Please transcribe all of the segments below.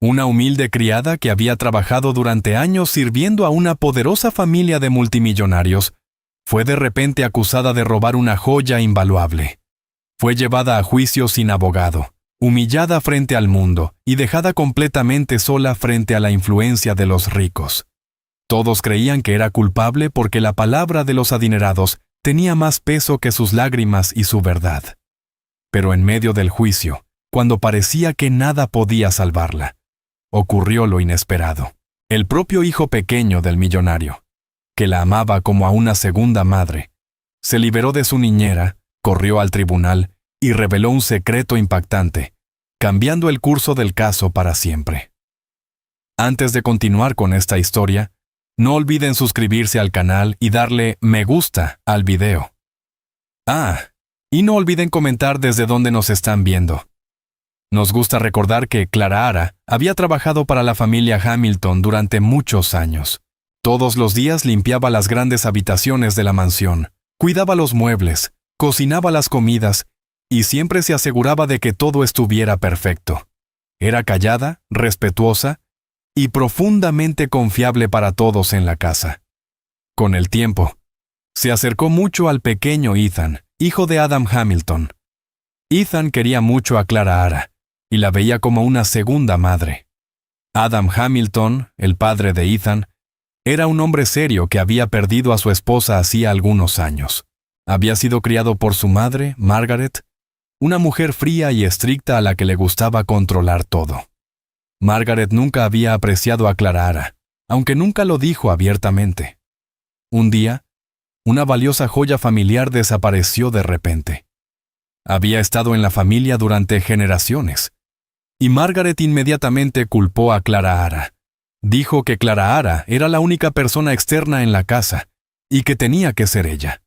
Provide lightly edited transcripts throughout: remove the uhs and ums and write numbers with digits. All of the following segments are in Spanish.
Una humilde criada que había trabajado durante años sirviendo a una poderosa familia de multimillonarios, fue de repente acusada de robar una joya invaluable. Fue llevada a juicio sin abogado, humillada frente al mundo y dejada completamente sola frente a la influencia de los ricos. Todos creían que era culpable porque la palabra de los adinerados tenía más peso que sus lágrimas y su verdad. Pero en medio del juicio, cuando parecía que nada podía salvarla, ocurrió lo inesperado. El propio hijo pequeño del millonario, que la amaba como a una segunda madre, se liberó de su niñera, corrió al tribunal y reveló un secreto impactante, cambiando el curso del caso para siempre. Antes de continuar con esta historia, no olviden suscribirse al canal y darle me gusta al video. Y no olviden comentar desde dónde nos están viendo. Nos gusta recordar que Clara Hara había trabajado para la familia Hamilton durante muchos años. Todos los días limpiaba las grandes habitaciones de la mansión, cuidaba los muebles, cocinaba las comidas y siempre se aseguraba de que todo estuviera perfecto. Era callada, respetuosa y profundamente confiable para todos en la casa. Con el tiempo, se acercó mucho al pequeño Ethan, hijo de Adam Hamilton. Ethan quería mucho a Clara Hara y la veía como una segunda madre. Adam Hamilton, el padre de Ethan, era un hombre serio que había perdido a su esposa hacía algunos años. Había sido criado por su madre, Margaret, una mujer fría y estricta a la que le gustaba controlar todo. Margaret nunca había apreciado a Clara Hara, aunque nunca lo dijo abiertamente. Un día, una valiosa joya familiar desapareció de repente. Había estado en la familia durante generaciones, y Margaret inmediatamente culpó a Clara Hara. Dijo que Clara Hara era la única persona externa en la casa, y que tenía que ser ella.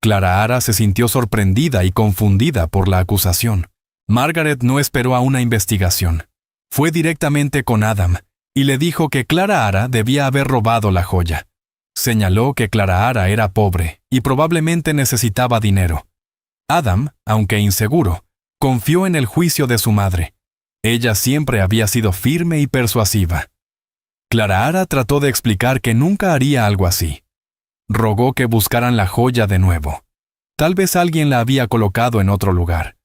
Clara Hara se sintió sorprendida y confundida por la acusación. Margaret no esperó a una investigación. Fue directamente con Adam, y le dijo que Clara Hara debía haber robado la joya. Señaló que Clara Hara era pobre, y probablemente necesitaba dinero. Adam, aunque inseguro, confió en el juicio de su madre. Ella siempre había sido firme y persuasiva. Clara Hara trató de explicar que nunca haría algo así. Rogó que buscaran la joya de nuevo. Tal vez alguien la había colocado en otro lugar.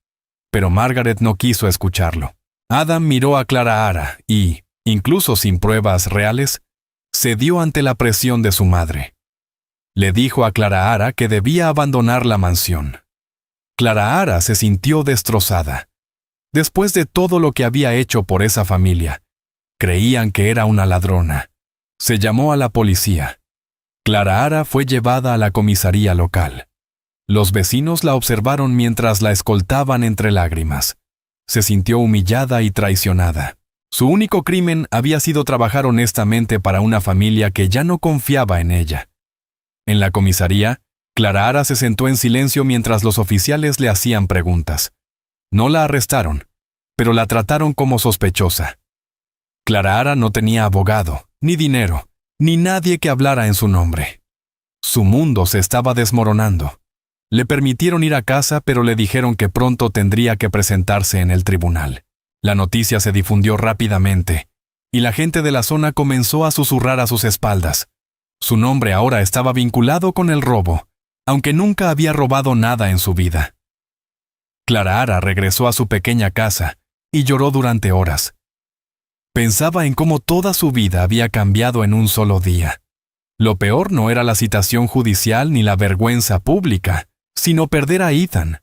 Pero Margaret no quiso escucharlo. Adam miró a Clara Hara y, incluso sin pruebas reales, cedió ante la presión de su madre. Le dijo a Clara Hara que debía abandonar la mansión. Clara Hara se sintió destrozada. Después de todo lo que había hecho por esa familia, creían que era una ladrona. Se llamó a la policía. Clara Hara fue llevada a la comisaría local. Los vecinos la observaron mientras la escoltaban entre lágrimas. Se sintió humillada y traicionada. Su único crimen había sido trabajar honestamente para una familia que ya no confiaba en ella. En la comisaría, Clara Hara se sentó en silencio mientras los oficiales le hacían preguntas. No la arrestaron, pero la trataron como sospechosa. Clara Hara no tenía abogado, ni dinero, ni nadie que hablara en su nombre. Su mundo se estaba desmoronando. Le permitieron ir a casa, pero le dijeron que pronto tendría que presentarse en el tribunal. La noticia se difundió rápidamente, y la gente de la zona comenzó a susurrar a sus espaldas. Su nombre ahora estaba vinculado con el robo, aunque nunca había robado nada en su vida. Clara Hara regresó a su pequeña casa y lloró durante horas. Pensaba en cómo toda su vida había cambiado en un solo día. Lo peor no era la citación judicial ni la vergüenza pública, sino perder a Ethan.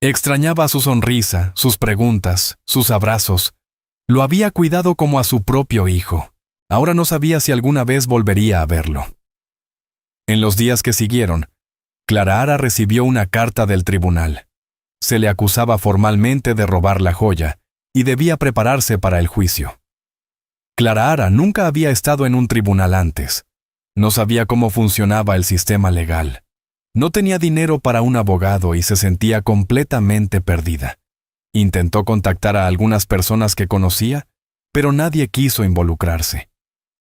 Extrañaba su sonrisa, sus preguntas, sus abrazos. Lo había cuidado como a su propio hijo. Ahora no sabía si alguna vez volvería a verlo. En los días que siguieron, Clara Hara recibió una carta del tribunal. Se le acusaba formalmente de robar la joya y debía prepararse para el juicio. Clara Hara nunca había estado en un tribunal antes. No sabía cómo funcionaba el sistema legal. No tenía dinero para un abogado y se sentía completamente perdida. Intentó contactar a algunas personas que conocía, pero nadie quiso involucrarse.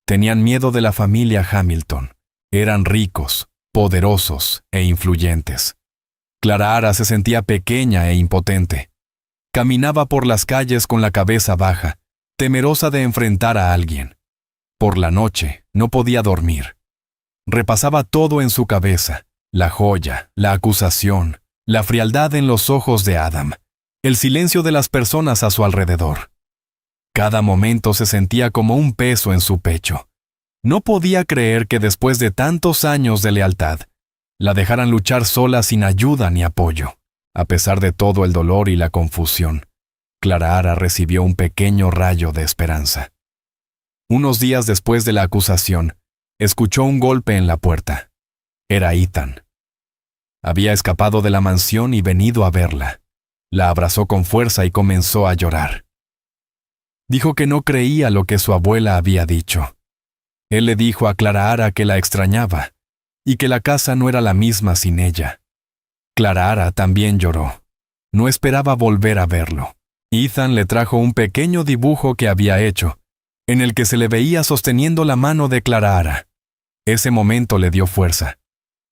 Tenían miedo de la familia Hamilton. Eran ricos, poderosos e influyentes. Clara Hara se sentía pequeña e impotente. Caminaba por las calles con la cabeza baja, temerosa de enfrentar a alguien. Por la noche, no podía dormir. Repasaba todo en su cabeza: la joya, la acusación, la frialdad en los ojos de Adam, el silencio de las personas a su alrededor. Cada momento se sentía como un peso en su pecho. No podía creer que después de tantos años de lealtad, la dejaran luchar sola sin ayuda ni apoyo. A pesar de todo el dolor y la confusión, Clara recibió un pequeño rayo de esperanza. Unos días después de la acusación, escuchó un golpe en la puerta. Era Ethan. Había escapado de la mansión y venido a verla. La abrazó con fuerza y comenzó a llorar. Dijo que no creía lo que su abuela había dicho. Él le dijo a Clara que la extrañaba y que la casa no era la misma sin ella. Clara también lloró. No esperaba volver a verlo. Ethan le trajo un pequeño dibujo que había hecho, en el que se le veía sosteniendo la mano de Clara. Ese momento le dio fuerza.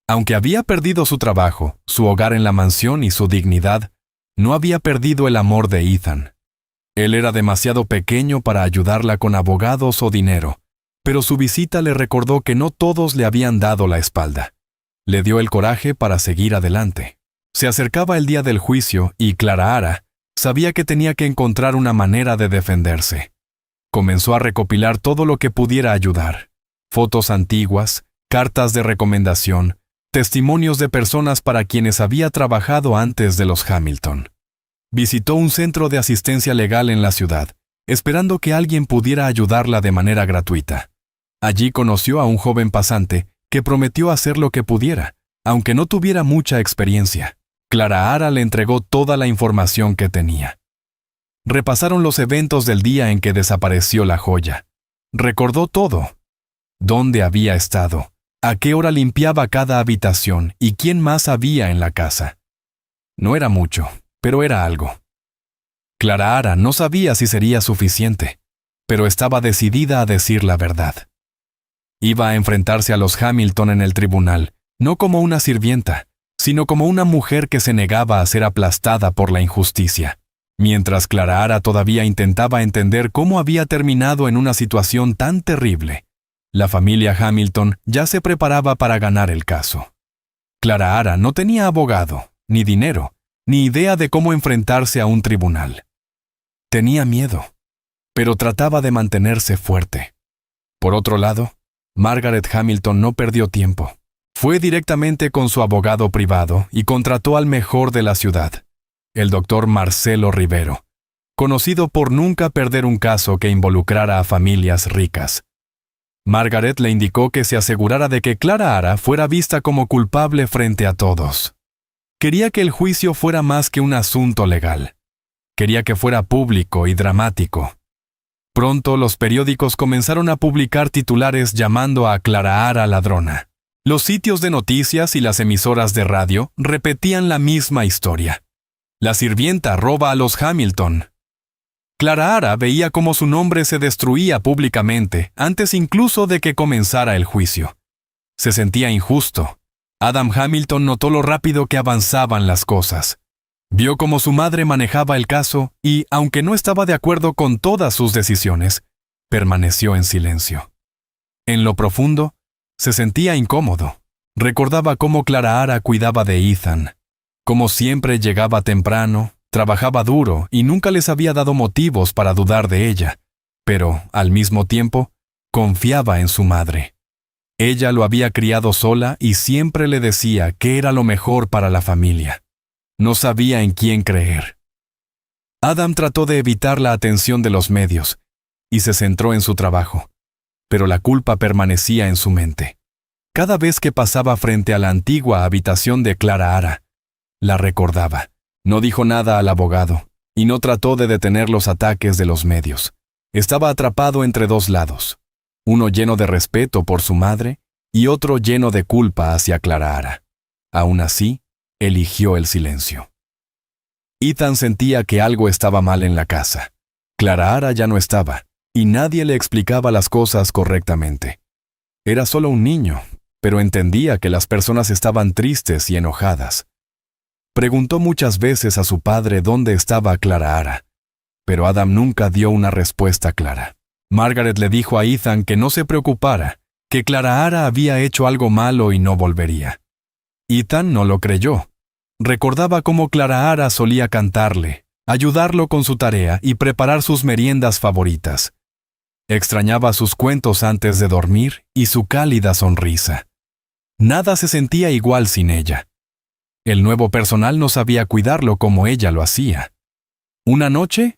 Aunque había perdido su trabajo, su hogar en la mansión y su dignidad, no había perdido el amor de Ethan. Él era demasiado pequeño para ayudarla con abogados o dinero, pero su visita le recordó que no todos le habían dado la espalda. Le dio el coraje para seguir adelante. Se acercaba el día del juicio y Clara sabía que tenía que encontrar una manera de defenderse. Comenzó a recopilar todo lo que pudiera ayudar: fotos antiguas, cartas de recomendación, testimonios de personas para quienes había trabajado antes de los Hamilton. Visitó un centro de asistencia legal en la ciudad, esperando que alguien pudiera ayudarla de manera gratuita. Allí conoció a un joven pasante que prometió hacer lo que pudiera, aunque no tuviera mucha experiencia. Clara le entregó toda la información que tenía. Repasaron los eventos del día en que desapareció la joya. Recordó todo: dónde había estado, a qué hora limpiaba cada habitación y quién más había en la casa. No era mucho, pero era algo. Clara no sabía si sería suficiente, pero estaba decidida a decir la verdad. Iba a enfrentarse a los Hamilton en el tribunal, no como una sirvienta, sino como una mujer que se negaba a ser aplastada por la injusticia. Mientras Clara todavía intentaba entender cómo había terminado en una situación tan terrible, la familia Hamilton ya se preparaba para ganar el caso. Clara no tenía abogado, ni dinero, ni idea de cómo enfrentarse a un tribunal. Tenía miedo, pero trataba de mantenerse fuerte. Por otro lado, Margaret Hamilton no perdió tiempo. Fue directamente con su abogado privado y contrató al mejor de la ciudad, el doctor Marcelo Rivero, conocido por nunca perder un caso que involucrara a familias ricas. Margaret le indicó que se asegurara de que Clara fuera vista como culpable frente a todos. Quería que el juicio fuera más que un asunto legal. Quería que fuera público y dramático. Pronto los periódicos comenzaron a publicar titulares llamando a Clara ladrona. Los sitios de noticias y las emisoras de radio repetían la misma historia. La sirvienta roba a los Hamilton. Clara veía cómo su nombre se destruía públicamente antes incluso de que comenzara el juicio. Se sentía injusto. Adam Hamilton notó lo rápido que avanzaban las cosas. Vio cómo su madre manejaba el caso y, aunque no estaba de acuerdo con todas sus decisiones, permaneció en silencio. En lo profundo, se sentía incómodo. Recordaba cómo Clara cuidaba de Ethan, cómo siempre llegaba temprano, trabajaba duro y nunca les había dado motivos para dudar de ella, pero, al mismo tiempo, confiaba en su madre. Ella lo había criado sola y siempre le decía que era lo mejor para la familia. No sabía en quién creer. Adam trató de evitar la atención de los medios y se centró en su trabajo, pero la culpa permanecía en su mente. Cada vez que pasaba frente a la antigua habitación de Clara, la recordaba. No dijo nada al abogado y no trató de detener los ataques de los medios. Estaba atrapado entre dos lados, uno lleno de respeto por su madre y otro lleno de culpa hacia Clara. Aún así, eligió el silencio. Ethan sentía que algo estaba mal en la casa. Clara ya no estaba, y nadie le explicaba las cosas correctamente. Era solo un niño, pero entendía que las personas estaban tristes y enojadas. Preguntó muchas veces a su padre dónde estaba Clara, Pero Adam nunca dio una respuesta clara. Margaret le dijo a Ethan que no se preocupara, que Clarahara había hecho algo malo y no volvería. Ethan no lo creyó. Recordaba cómo Clarahara solía cantarle, ayudarlo con su tarea y preparar sus meriendas favoritas. Extrañaba sus cuentos antes de dormir y su cálida sonrisa. Nada se sentía igual sin ella. El nuevo personal no sabía cuidarlo como ella lo hacía. Una noche,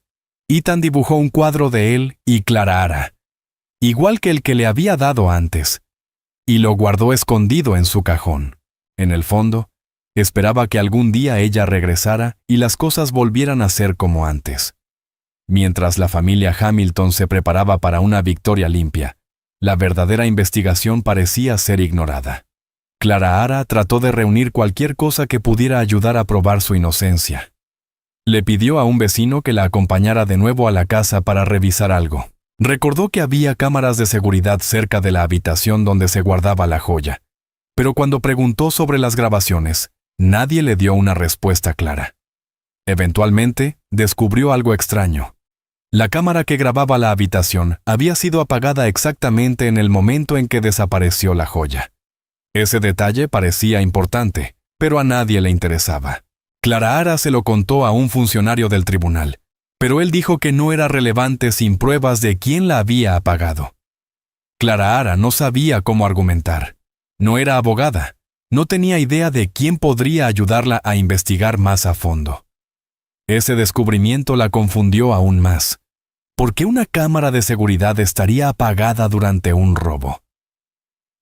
Ethan dibujó un cuadro de él y Clarahara, igual que el que le había dado antes, y lo guardó escondido en su cajón. En el fondo, esperaba que algún día ella regresara y las cosas volvieran a ser como antes. Mientras la familia Hamilton se preparaba para una victoria limpia, la verdadera investigación parecía ser ignorada. Clarahara trató de reunir cualquier cosa que pudiera ayudar a probar su inocencia. Le pidió a un vecino que la acompañara de nuevo a la casa para revisar algo. Recordó que había cámaras de seguridad cerca de la habitación donde se guardaba la joya, pero cuando preguntó sobre las grabaciones, nadie le dio una respuesta clara. Eventualmente, descubrió algo extraño. La cámara que grababa la habitación había sido apagada exactamente en el momento en que desapareció la joya. Ese detalle parecía importante, pero a nadie le interesaba. Clarahara se lo contó a un funcionario del tribunal, pero él dijo que no era relevante sin pruebas de quién la había apagado. Clarahara no sabía cómo argumentar. No era abogada. No tenía idea de quién podría ayudarla a investigar más a fondo. Ese descubrimiento la confundió aún más. ¿Por qué una cámara de seguridad estaría apagada durante un robo?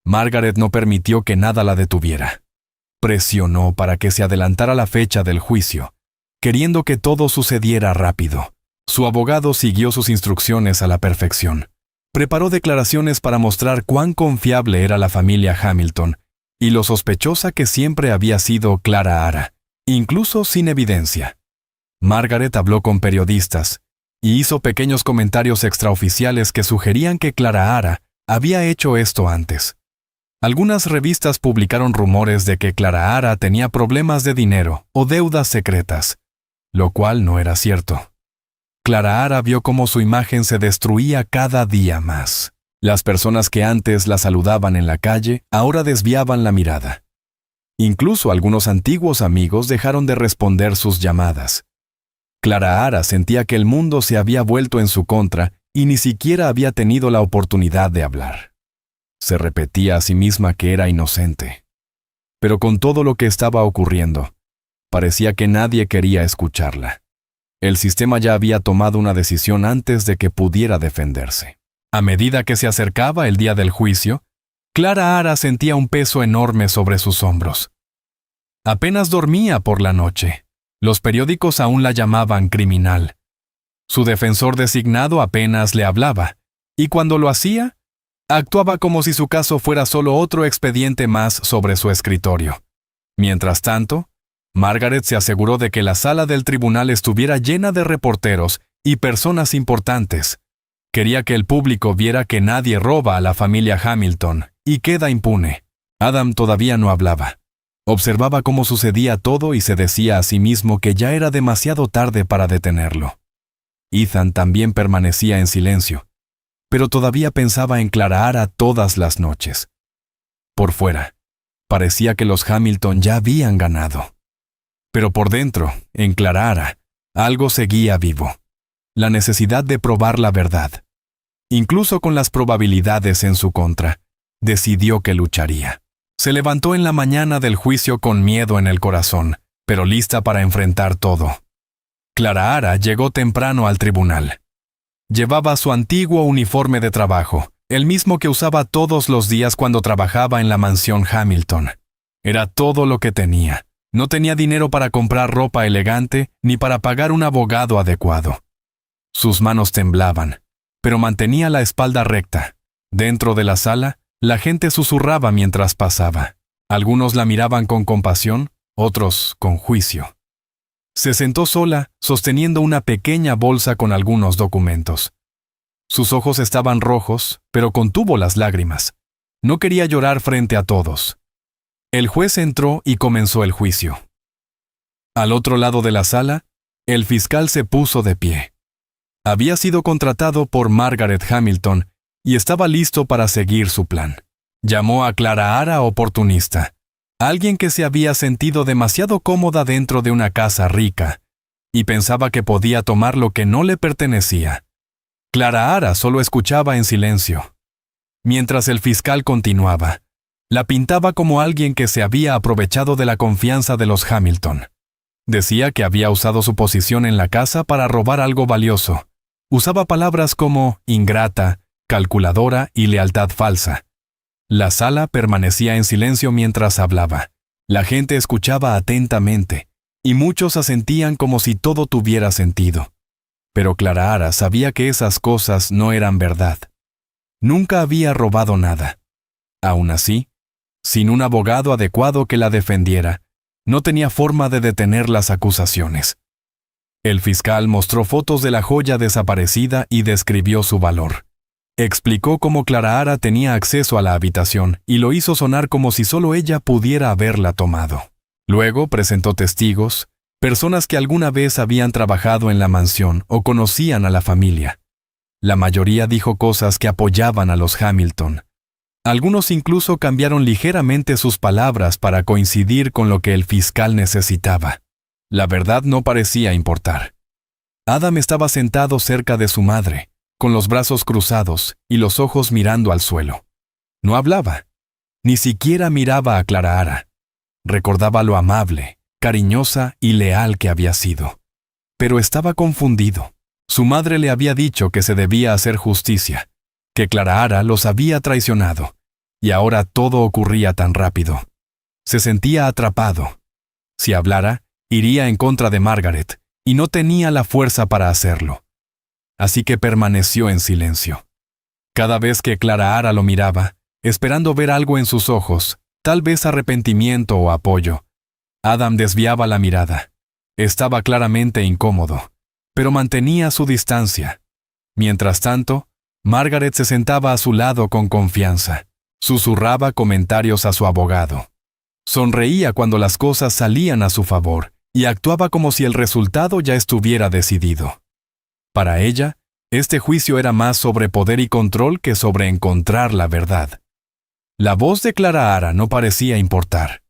Margaret no permitió que nada la detuviera. Presionó para que se adelantara la fecha del juicio, queriendo que todo sucediera rápido. Su abogado siguió sus instrucciones a la perfección. Preparó declaraciones para mostrar cuán confiable era la familia Hamilton y lo sospechosa que siempre había sido Clarahara, incluso sin evidencia. Margaret habló con periodistas y hizo pequeños comentarios extraoficiales que sugerían que Clarahara había hecho esto antes. Algunas revistas publicaron rumores de que Clarahara tenía problemas de dinero o deudas secretas, lo cual no era cierto. Clarahara vio cómo su imagen se destruía cada día más. Las personas que antes la saludaban en la calle ahora desviaban la mirada. Incluso algunos antiguos amigos dejaron de responder sus llamadas. Clarahara sentía que el mundo se había vuelto en su contra y ni siquiera había tenido la oportunidad de hablar. Se repetía a sí misma que era inocente. Pero con todo lo que estaba ocurriendo, parecía que nadie quería escucharla. El sistema ya había tomado una decisión antes de que pudiera defenderse. A medida que se acercaba el día del juicio, Clarahara sentía un peso enorme sobre sus hombros. Apenas dormía por la noche. Los periódicos aún la llamaban criminal. Su defensor designado apenas le hablaba, y cuando lo hacía, actuaba como si su caso fuera solo otro expediente más sobre su escritorio. Mientras tanto, Margaret se aseguró de que la sala del tribunal estuviera llena de reporteros y personas importantes. Quería que el público viera que nadie roba a la familia Hamilton y queda impune. Adam todavía no hablaba. Observaba cómo sucedía todo y se decía a sí mismo que ya era demasiado tarde para detenerlo. Ethan también permanecía en silencio, pero todavía pensaba en Clarahara todas las noches. Por fuera, parecía que los Hamilton ya habían ganado. Pero por dentro, en Clarahara, algo seguía vivo. La necesidad de probar la verdad. Incluso con las probabilidades en su contra, decidió que lucharía. Se levantó en la mañana del juicio con miedo en el corazón, pero lista para enfrentar todo. Clarahara llegó temprano al tribunal. Llevaba su antiguo uniforme de trabajo, el mismo que usaba todos los días cuando trabajaba en la mansión Hamilton. Era todo lo que tenía. No tenía dinero para comprar ropa elegante ni para pagar un abogado adecuado. Sus manos temblaban, pero mantenía la espalda recta. Dentro de la sala, la gente susurraba mientras pasaba. Algunos la miraban con compasión, otros con juicio. Se sentó sola, sosteniendo una pequeña bolsa con algunos documentos. Sus ojos estaban rojos, pero contuvo las lágrimas. No quería llorar frente a todos. El juez entró y comenzó el juicio. Al otro lado de la sala, el fiscal se puso de pie. Había sido contratado por Margaret Hamilton y estaba listo para seguir su plan. Llamó a Clara Ara oportunista, alguien que se había sentido demasiado cómoda dentro de una casa rica y pensaba que podía tomar lo que no le pertenecía. Clara Ara solo escuchaba en silencio. Mientras el fiscal continuaba, la pintaba como alguien que se había aprovechado de la confianza de los Hamilton. Decía que había usado su posición en la casa para robar algo valioso. Usaba palabras como ingrata, calculadora y lealtad falsa. La sala permanecía en silencio mientras hablaba. La gente escuchaba atentamente, y muchos asentían como si todo tuviera sentido. Pero Clara Ara sabía que esas cosas no eran verdad. Nunca había robado nada. Aún así, sin un abogado adecuado que la defendiera, no tenía forma de detener las acusaciones. El fiscal mostró fotos de la joya desaparecida y describió su valor. Explicó cómo Clara Ara tenía acceso a la habitación y lo hizo sonar como si solo ella pudiera haberla tomado. Luego presentó testigos, personas que alguna vez habían trabajado en la mansión o conocían a la familia. La mayoría dijo cosas que apoyaban a los Hamilton. Algunos incluso cambiaron ligeramente sus palabras para coincidir con lo que el fiscal necesitaba. La verdad no parecía importar. Adam estaba sentado cerca de su madre, con los brazos cruzados y los ojos mirando al suelo. No hablaba. Ni siquiera miraba a Clara Ara. Recordaba lo amable, cariñosa y leal que había sido. Pero estaba confundido. Su madre le había dicho que se debía hacer justicia, que Clara Ara los había traicionado, y ahora todo ocurría tan rápido. Se sentía atrapado. Si hablara, iría en contra de Margaret, y no tenía la fuerza para hacerlo. Así que permaneció en silencio. Cada vez que Clara Ara lo miraba, esperando ver algo en sus ojos, tal vez arrepentimiento o apoyo, Adam desviaba la mirada. Estaba claramente incómodo, pero mantenía su distancia. Mientras tanto, Margaret se sentaba a su lado con confianza. Susurraba comentarios a su abogado. Sonreía cuando las cosas salían a su favor y actuaba como si el resultado ya estuviera decidido. Para ella, este juicio era más sobre poder y control que sobre encontrar la verdad. La voz de Clara Ara no parecía importar.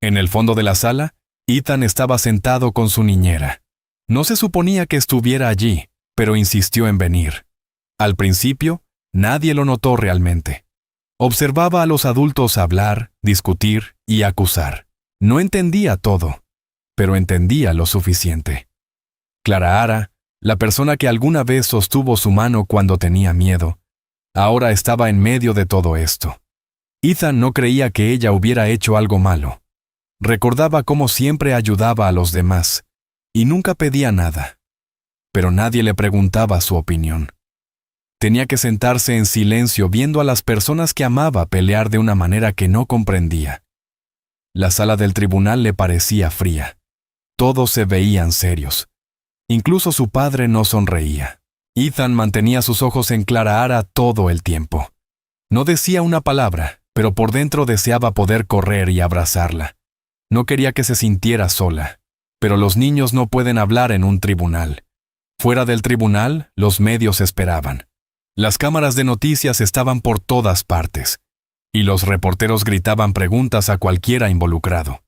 En el fondo de la sala, Ethan estaba sentado con su niñera. No se suponía que estuviera allí, pero insistió en venir. Al principio, nadie lo notó realmente. Observaba a los adultos hablar, discutir y acusar. No entendía todo, pero entendía lo suficiente. Clara Ara, la persona que alguna vez sostuvo su mano cuando tenía miedo, ahora estaba en medio de todo esto. Ethan no creía que ella hubiera hecho algo malo. Recordaba cómo siempre ayudaba a los demás, y nunca pedía nada. Pero nadie le preguntaba su opinión. Tenía que sentarse en silencio viendo a las personas que amaba pelear de una manera que no comprendía. La sala del tribunal le parecía fría. Todos se veían serios. Incluso su padre no sonreía. Ethan mantenía sus ojos en Clara Ara todo el tiempo. No decía una palabra, pero por dentro deseaba poder correr y abrazarla. No quería que se sintiera sola. Pero los niños no pueden hablar en un tribunal. Fuera del tribunal, los medios esperaban. Las cámaras de noticias estaban por todas partes, y los reporteros gritaban preguntas a cualquiera involucrado.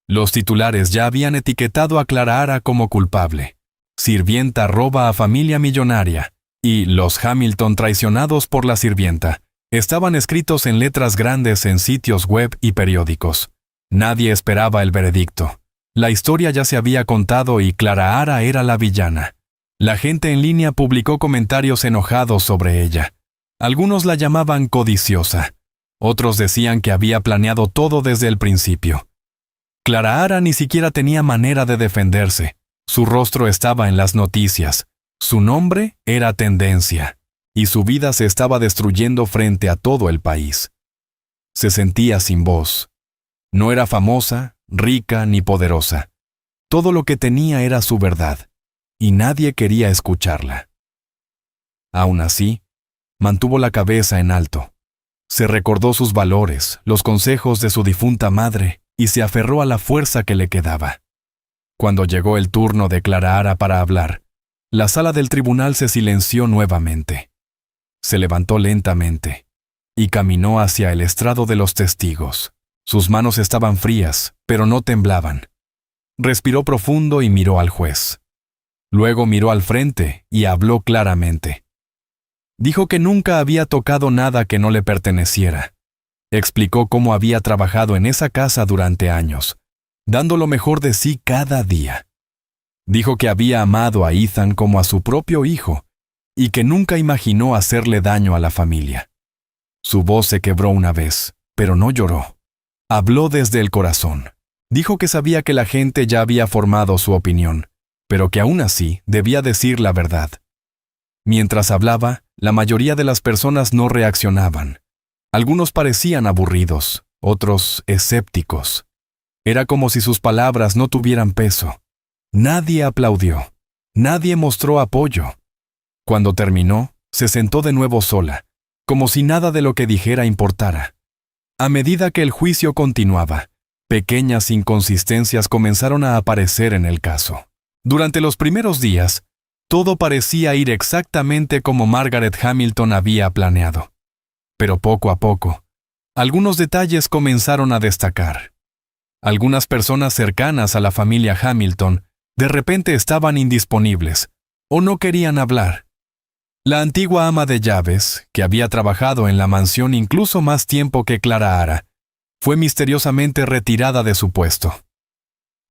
Los titulares ya habían etiquetado a Clara Ara como culpable. Sirvienta roba a familia millonaria, y los Hamilton traicionados por la sirvienta, estaban escritos en letras grandes en sitios web y periódicos. Nadie esperaba el veredicto. La historia ya se había contado y Clara Ara era la villana. La gente en línea publicó comentarios enojados sobre ella. Algunos la llamaban codiciosa. Otros decían que había planeado todo desde el principio. Clara Ara ni siquiera tenía manera de defenderse. Su rostro estaba en las noticias. Su nombre era tendencia. Y su vida se estaba destruyendo frente a todo el país. Se sentía sin voz. No era famosa, rica ni poderosa. Todo lo que tenía era su verdad, y nadie quería escucharla. Aún así, mantuvo la cabeza en alto. Se recordó sus valores, los consejos de su difunta madre, y se aferró a la fuerza que le quedaba. Cuando llegó el turno de Clara Ara para hablar, la sala del tribunal se silenció nuevamente. Se levantó lentamente y caminó hacia el estrado de los testigos. Sus manos estaban frías, pero no temblaban. Respiró profundo y miró al juez. Luego miró al frente y habló claramente. Dijo que nunca había tocado nada que no le perteneciera. Explicó cómo había trabajado en esa casa durante años, dando lo mejor de sí cada día. Dijo que había amado a Ethan como a su propio hijo y que nunca imaginó hacerle daño a la familia. Su voz se quebró una vez, pero no lloró. Habló desde el corazón. Dijo que sabía que la gente ya había formado su opinión, pero que aún así debía decir la verdad. Mientras hablaba, la mayoría de las personas no reaccionaban. Algunos parecían aburridos, otros escépticos. Era como si sus palabras no tuvieran peso. Nadie aplaudió. Nadie mostró apoyo. Cuando terminó, se sentó de nuevo sola, como si nada de lo que dijera importara. A medida que el juicio continuaba, pequeñas inconsistencias comenzaron a aparecer en el caso. Durante los primeros días, todo parecía ir exactamente como Margaret Hamilton había planeado. Pero poco a poco, algunos detalles comenzaron a destacar. Algunas personas cercanas a la familia Hamilton de repente estaban indisponibles o no querían hablar. La antigua ama de llaves, que había trabajado en la mansión incluso más tiempo que Clara Ara, fue misteriosamente retirada de su puesto.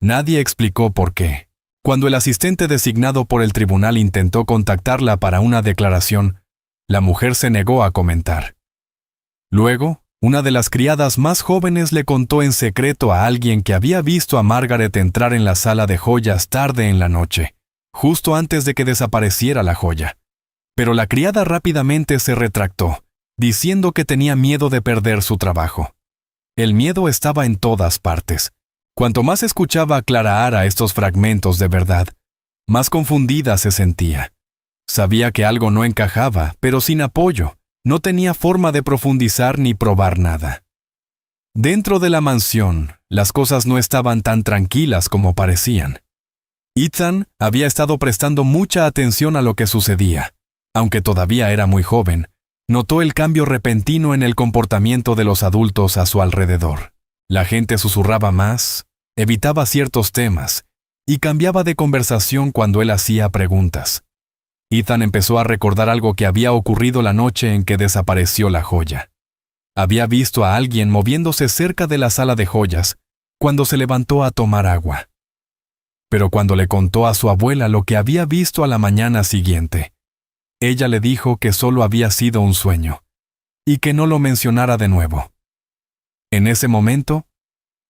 Nadie explicó por qué. Cuando el asistente designado por el tribunal intentó contactarla para una declaración, la mujer se negó a comentar. Luego, una de las criadas más jóvenes le contó en secreto a alguien que había visto a Margaret entrar en la sala de joyas tarde en la noche, justo antes de que desapareciera la joya. Pero la criada rápidamente se retractó, diciendo que tenía miedo de perder su trabajo. El miedo estaba en todas partes. Cuanto más escuchaba a Clara Ara estos fragmentos de verdad, más confundida se sentía. Sabía que algo no encajaba, pero sin apoyo, no tenía forma de profundizar ni probar nada. Dentro de la mansión, las cosas no estaban tan tranquilas como parecían. Ethan había estado prestando mucha atención a lo que sucedía. Aunque todavía era muy joven, notó el cambio repentino en el comportamiento de los adultos a su alrededor. La gente susurraba más, evitaba ciertos temas y cambiaba de conversación cuando él hacía preguntas. Ethan empezó a recordar algo que había ocurrido la noche en que desapareció la joya. Había visto a alguien moviéndose cerca de la sala de joyas cuando se levantó a tomar agua. Pero cuando le contó a su abuela lo que había visto a la mañana siguiente, ella le dijo que solo había sido un sueño y que no lo mencionara de nuevo. En ese momento,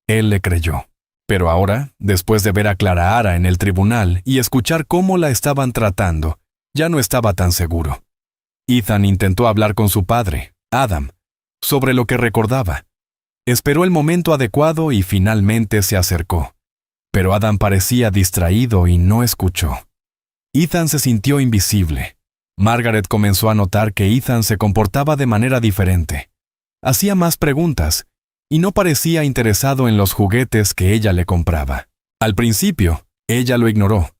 él le creyó. Pero ahora, después de ver a Clara Ara en el tribunal y escuchar cómo la estaban tratando, ya no estaba tan seguro. Ethan intentó hablar con su padre, Adam, sobre lo que recordaba. Esperó el momento adecuado y finalmente se acercó. Pero Adam parecía distraído y no escuchó. Ethan se sintió invisible. Margaret comenzó a notar que Ethan se comportaba de manera diferente. Hacía más preguntas y no parecía interesado en los juguetes que ella le compraba. Al principio, ella lo ignoró,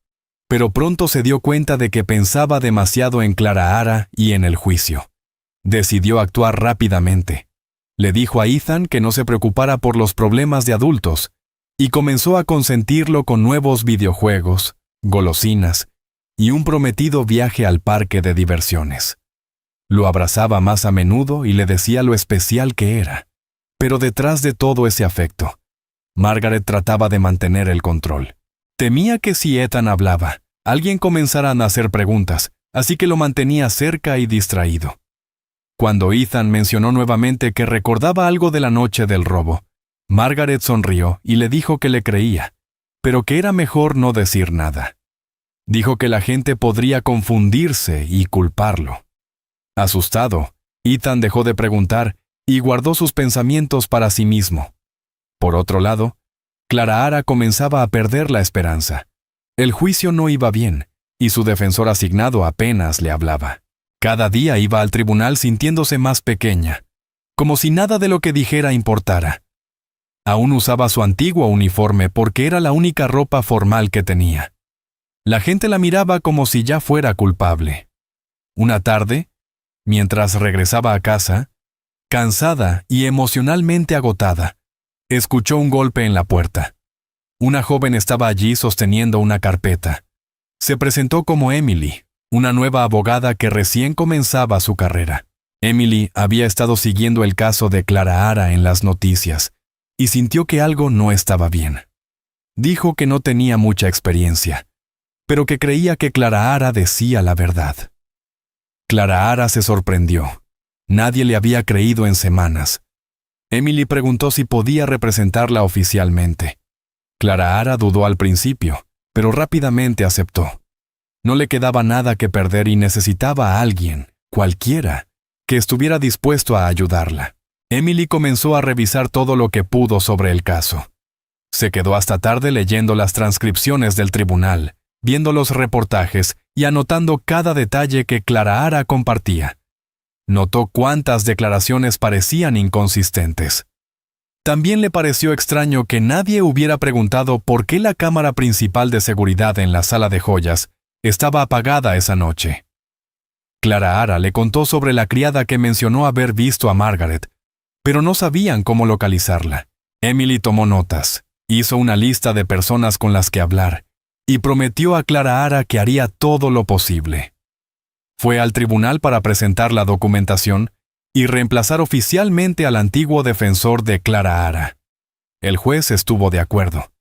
pero pronto se dio cuenta de que pensaba demasiado en Clara Ara y en el juicio. Decidió actuar rápidamente. Le dijo a Ethan que no se preocupara por los problemas de adultos y comenzó a consentirlo con nuevos videojuegos, golosinas y un prometido viaje al parque de diversiones. Lo abrazaba más a menudo y le decía lo especial que era. Pero detrás de todo ese afecto, Margaret trataba de mantener el control. Temía que si Ethan hablaba, alguien comenzara a hacer preguntas, así que lo mantenía cerca y distraído. Cuando Ethan mencionó nuevamente que recordaba algo de la noche del robo, Margaret sonrió y le dijo que le creía, pero que era mejor no decir nada. Dijo que la gente podría confundirse y culparlo. Asustado, Ethan dejó de preguntar y guardó sus pensamientos para sí mismo. Por otro lado, Clara Ara comenzaba a perder la esperanza. El juicio no iba bien, y su defensor asignado apenas le hablaba. Cada día iba al tribunal sintiéndose más pequeña, como si nada de lo que dijera importara. Aún usaba su antiguo uniforme porque era la única ropa formal que tenía. La gente la miraba como si ya fuera culpable. Una tarde, mientras regresaba a casa, cansada y emocionalmente agotada, escuchó un golpe en la puerta. Una joven estaba allí sosteniendo una carpeta. Se presentó como Emily, una nueva abogada que recién comenzaba su carrera. Emily había estado siguiendo el caso de Clara Hara en las noticias y sintió que algo no estaba bien. Dijo que no tenía mucha experiencia, pero que creía que Clara Hara decía la verdad. Clara Hara se sorprendió. Nadie le había creído en semanas. Emily preguntó si podía representarla oficialmente. Clara Hara dudó al principio, pero rápidamente aceptó. No le quedaba nada que perder y necesitaba a alguien, cualquiera, que estuviera dispuesto a ayudarla. Emily comenzó a revisar todo lo que pudo sobre el caso. Se quedó hasta tarde leyendo las transcripciones del tribunal, viendo los reportajes y anotando cada detalle que Clara Hara compartía. Notó cuántas declaraciones parecían inconsistentes. También le pareció extraño que nadie hubiera preguntado por qué la cámara principal de seguridad en la sala de joyas estaba apagada esa noche. Clara Hara le contó sobre la criada que mencionó haber visto a Margaret, pero no sabían cómo localizarla. Emily tomó notas, hizo una lista de personas con las que hablar y prometió a Clara Hara que haría todo lo posible. Fue al tribunal para presentar la documentación y reemplazar oficialmente al antiguo defensor de Clara Hara. El juez estuvo de acuerdo,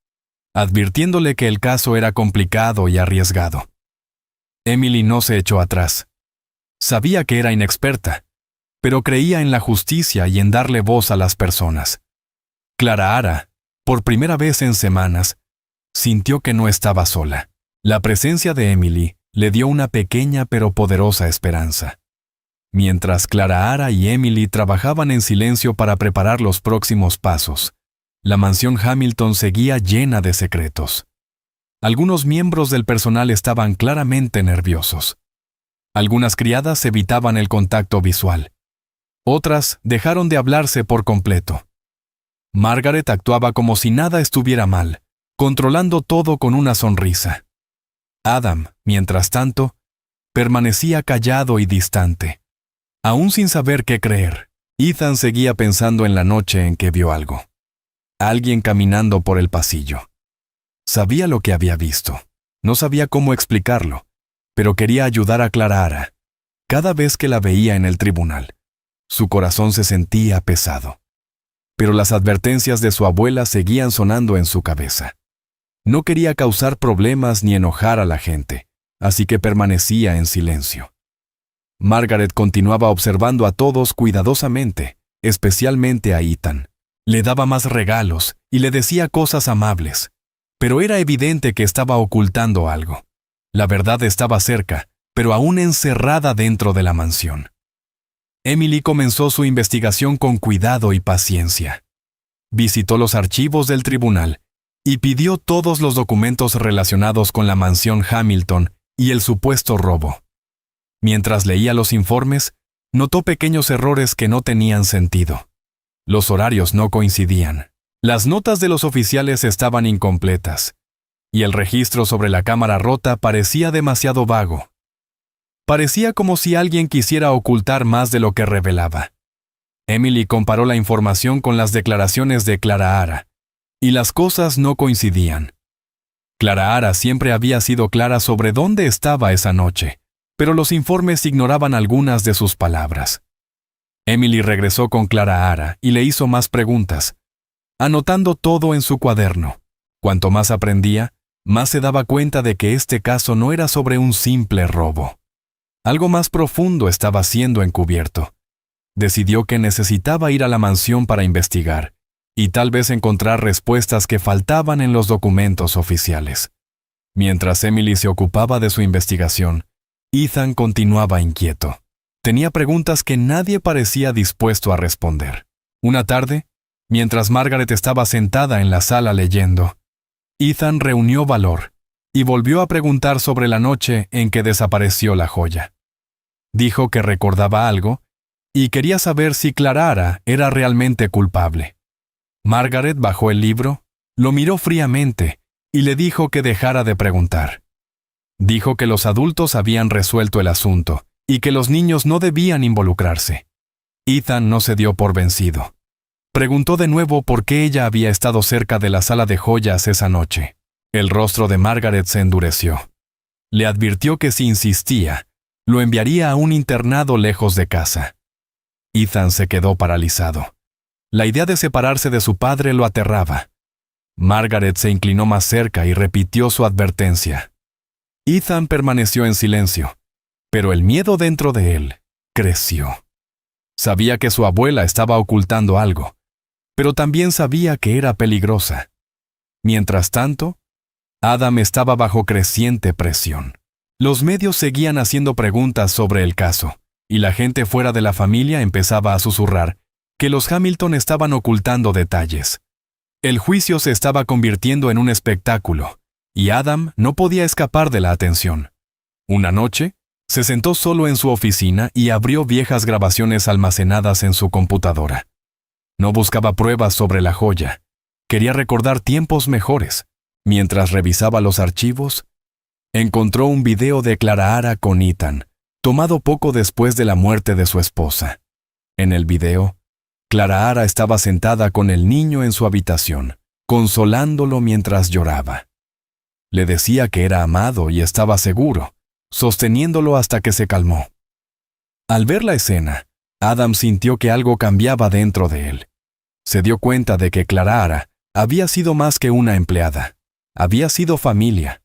advirtiéndole que el caso era complicado y arriesgado. Emily no se echó atrás. Sabía que era inexperta, pero creía en la justicia y en darle voz a las personas. Clara Hara, por primera vez en semanas, sintió que no estaba sola. La presencia de Emily le dio una pequeña pero poderosa esperanza. Mientras Clara Hara y Emily trabajaban en silencio para preparar los próximos pasos, la mansión Hamilton seguía llena de secretos. Algunos miembros del personal estaban claramente nerviosos. Algunas criadas evitaban el contacto visual. Otras dejaron de hablarse por completo. Margaret actuaba como si nada estuviera mal, controlando todo con una sonrisa. Adam, mientras tanto, permanecía callado y distante. Aún sin saber qué creer, Ethan seguía pensando en la noche en que vio algo. Alguien caminando por el pasillo. Sabía lo que había visto. No sabía cómo explicarlo, pero quería ayudar a Clara Hara. Cada vez que la veía en el tribunal, su corazón se sentía pesado. Pero las advertencias de su abuela seguían sonando en su cabeza. No quería causar problemas ni enojar a la gente, así que permanecía en silencio. Margaret continuaba observando a todos cuidadosamente, especialmente a Ethan. Le daba más regalos y le decía cosas amables, pero era evidente que estaba ocultando algo. La verdad estaba cerca, pero aún encerrada dentro de la mansión. Emily comenzó su investigación con cuidado y paciencia. Visitó los archivos del tribunal y pidió todos los documentos relacionados con la mansión Hamilton y el supuesto robo. Mientras leía los informes, notó pequeños errores que no tenían sentido. Los horarios no coincidían. Las notas de los oficiales estaban incompletas, y el registro sobre la cámara rota parecía demasiado vago. Parecía como si alguien quisiera ocultar más de lo que revelaba. Emily comparó la información con las declaraciones de Clara Hara, y las cosas no coincidían. Clara Hara siempre había sido clara sobre dónde estaba esa noche, pero los informes ignoraban algunas de sus palabras. Emily regresó con Clara Hara y le hizo más preguntas, anotando todo en su cuaderno. Cuanto más aprendía, más se daba cuenta de que este caso no era sobre un simple robo. Algo más profundo estaba siendo encubierto. Decidió que necesitaba ir a la mansión para investigar, y tal vez encontrar respuestas que faltaban en los documentos oficiales. Mientras Emily se ocupaba de su investigación, Ethan continuaba inquieto. Tenía preguntas que nadie parecía dispuesto a responder. Una tarde, mientras Margaret estaba sentada en la sala leyendo, Ethan reunió valor y volvió a preguntar sobre la noche en que desapareció la joya. Dijo que recordaba algo y quería saber si Clara Hara era realmente culpable. Margaret bajó el libro, lo miró fríamente y le dijo que dejara de preguntar. Dijo que los adultos habían resuelto el asunto y que los niños no debían involucrarse. Ethan no se dio por vencido. Preguntó de nuevo por qué ella había estado cerca de la sala de joyas esa noche. El rostro de Margaret se endureció. Le advirtió que si insistía, lo enviaría a un internado lejos de casa. Ethan se quedó paralizado. La idea de separarse de su padre lo aterraba. Margaret se inclinó más cerca y repitió su advertencia. Ethan permaneció en silencio, pero el miedo dentro de él creció. Sabía que su abuela estaba ocultando algo, pero también sabía que era peligrosa. Mientras tanto, Adam estaba bajo creciente presión. Los medios seguían haciendo preguntas sobre el caso, y la gente fuera de la familia empezaba a susurrar que los Hamilton estaban ocultando detalles. El juicio se estaba convirtiendo en un espectáculo, y Adam no podía escapar de la atención. Una noche, se sentó solo en su oficina y abrió viejas grabaciones almacenadas en su computadora. No buscaba pruebas sobre la joya. Quería recordar tiempos mejores. Mientras revisaba los archivos, encontró un video de Clara con Ethan, tomado poco después de la muerte de su esposa. En el video, Clara estaba sentada con el niño en su habitación, consolándolo mientras lloraba. Le decía que era amado y estaba seguro, sosteniéndolo hasta que se calmó. Al ver la escena, Adam sintió que algo cambiaba dentro de él. Se dio cuenta de que Clara había sido más que una empleada. Había sido familia.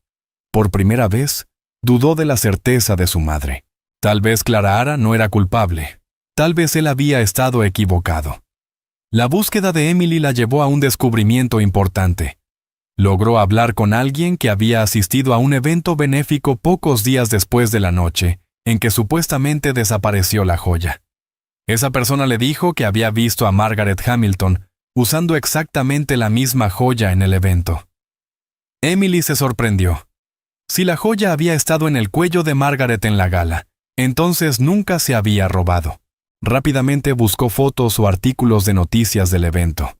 Por primera vez, dudó de la certeza de su madre. Tal vez Clara no era culpable. Tal vez él había estado equivocado. La búsqueda de Emily la llevó a un descubrimiento importante. Logró hablar con alguien que había asistido a un evento benéfico pocos días después de la noche en que supuestamente desapareció la joya. Esa persona le dijo que había visto a Margaret Hamilton usando exactamente la misma joya en el evento. Emily se sorprendió. Si la joya había estado en el cuello de Margaret en la gala, entonces nunca se había robado. Rápidamente buscó fotos o artículos de noticias del evento.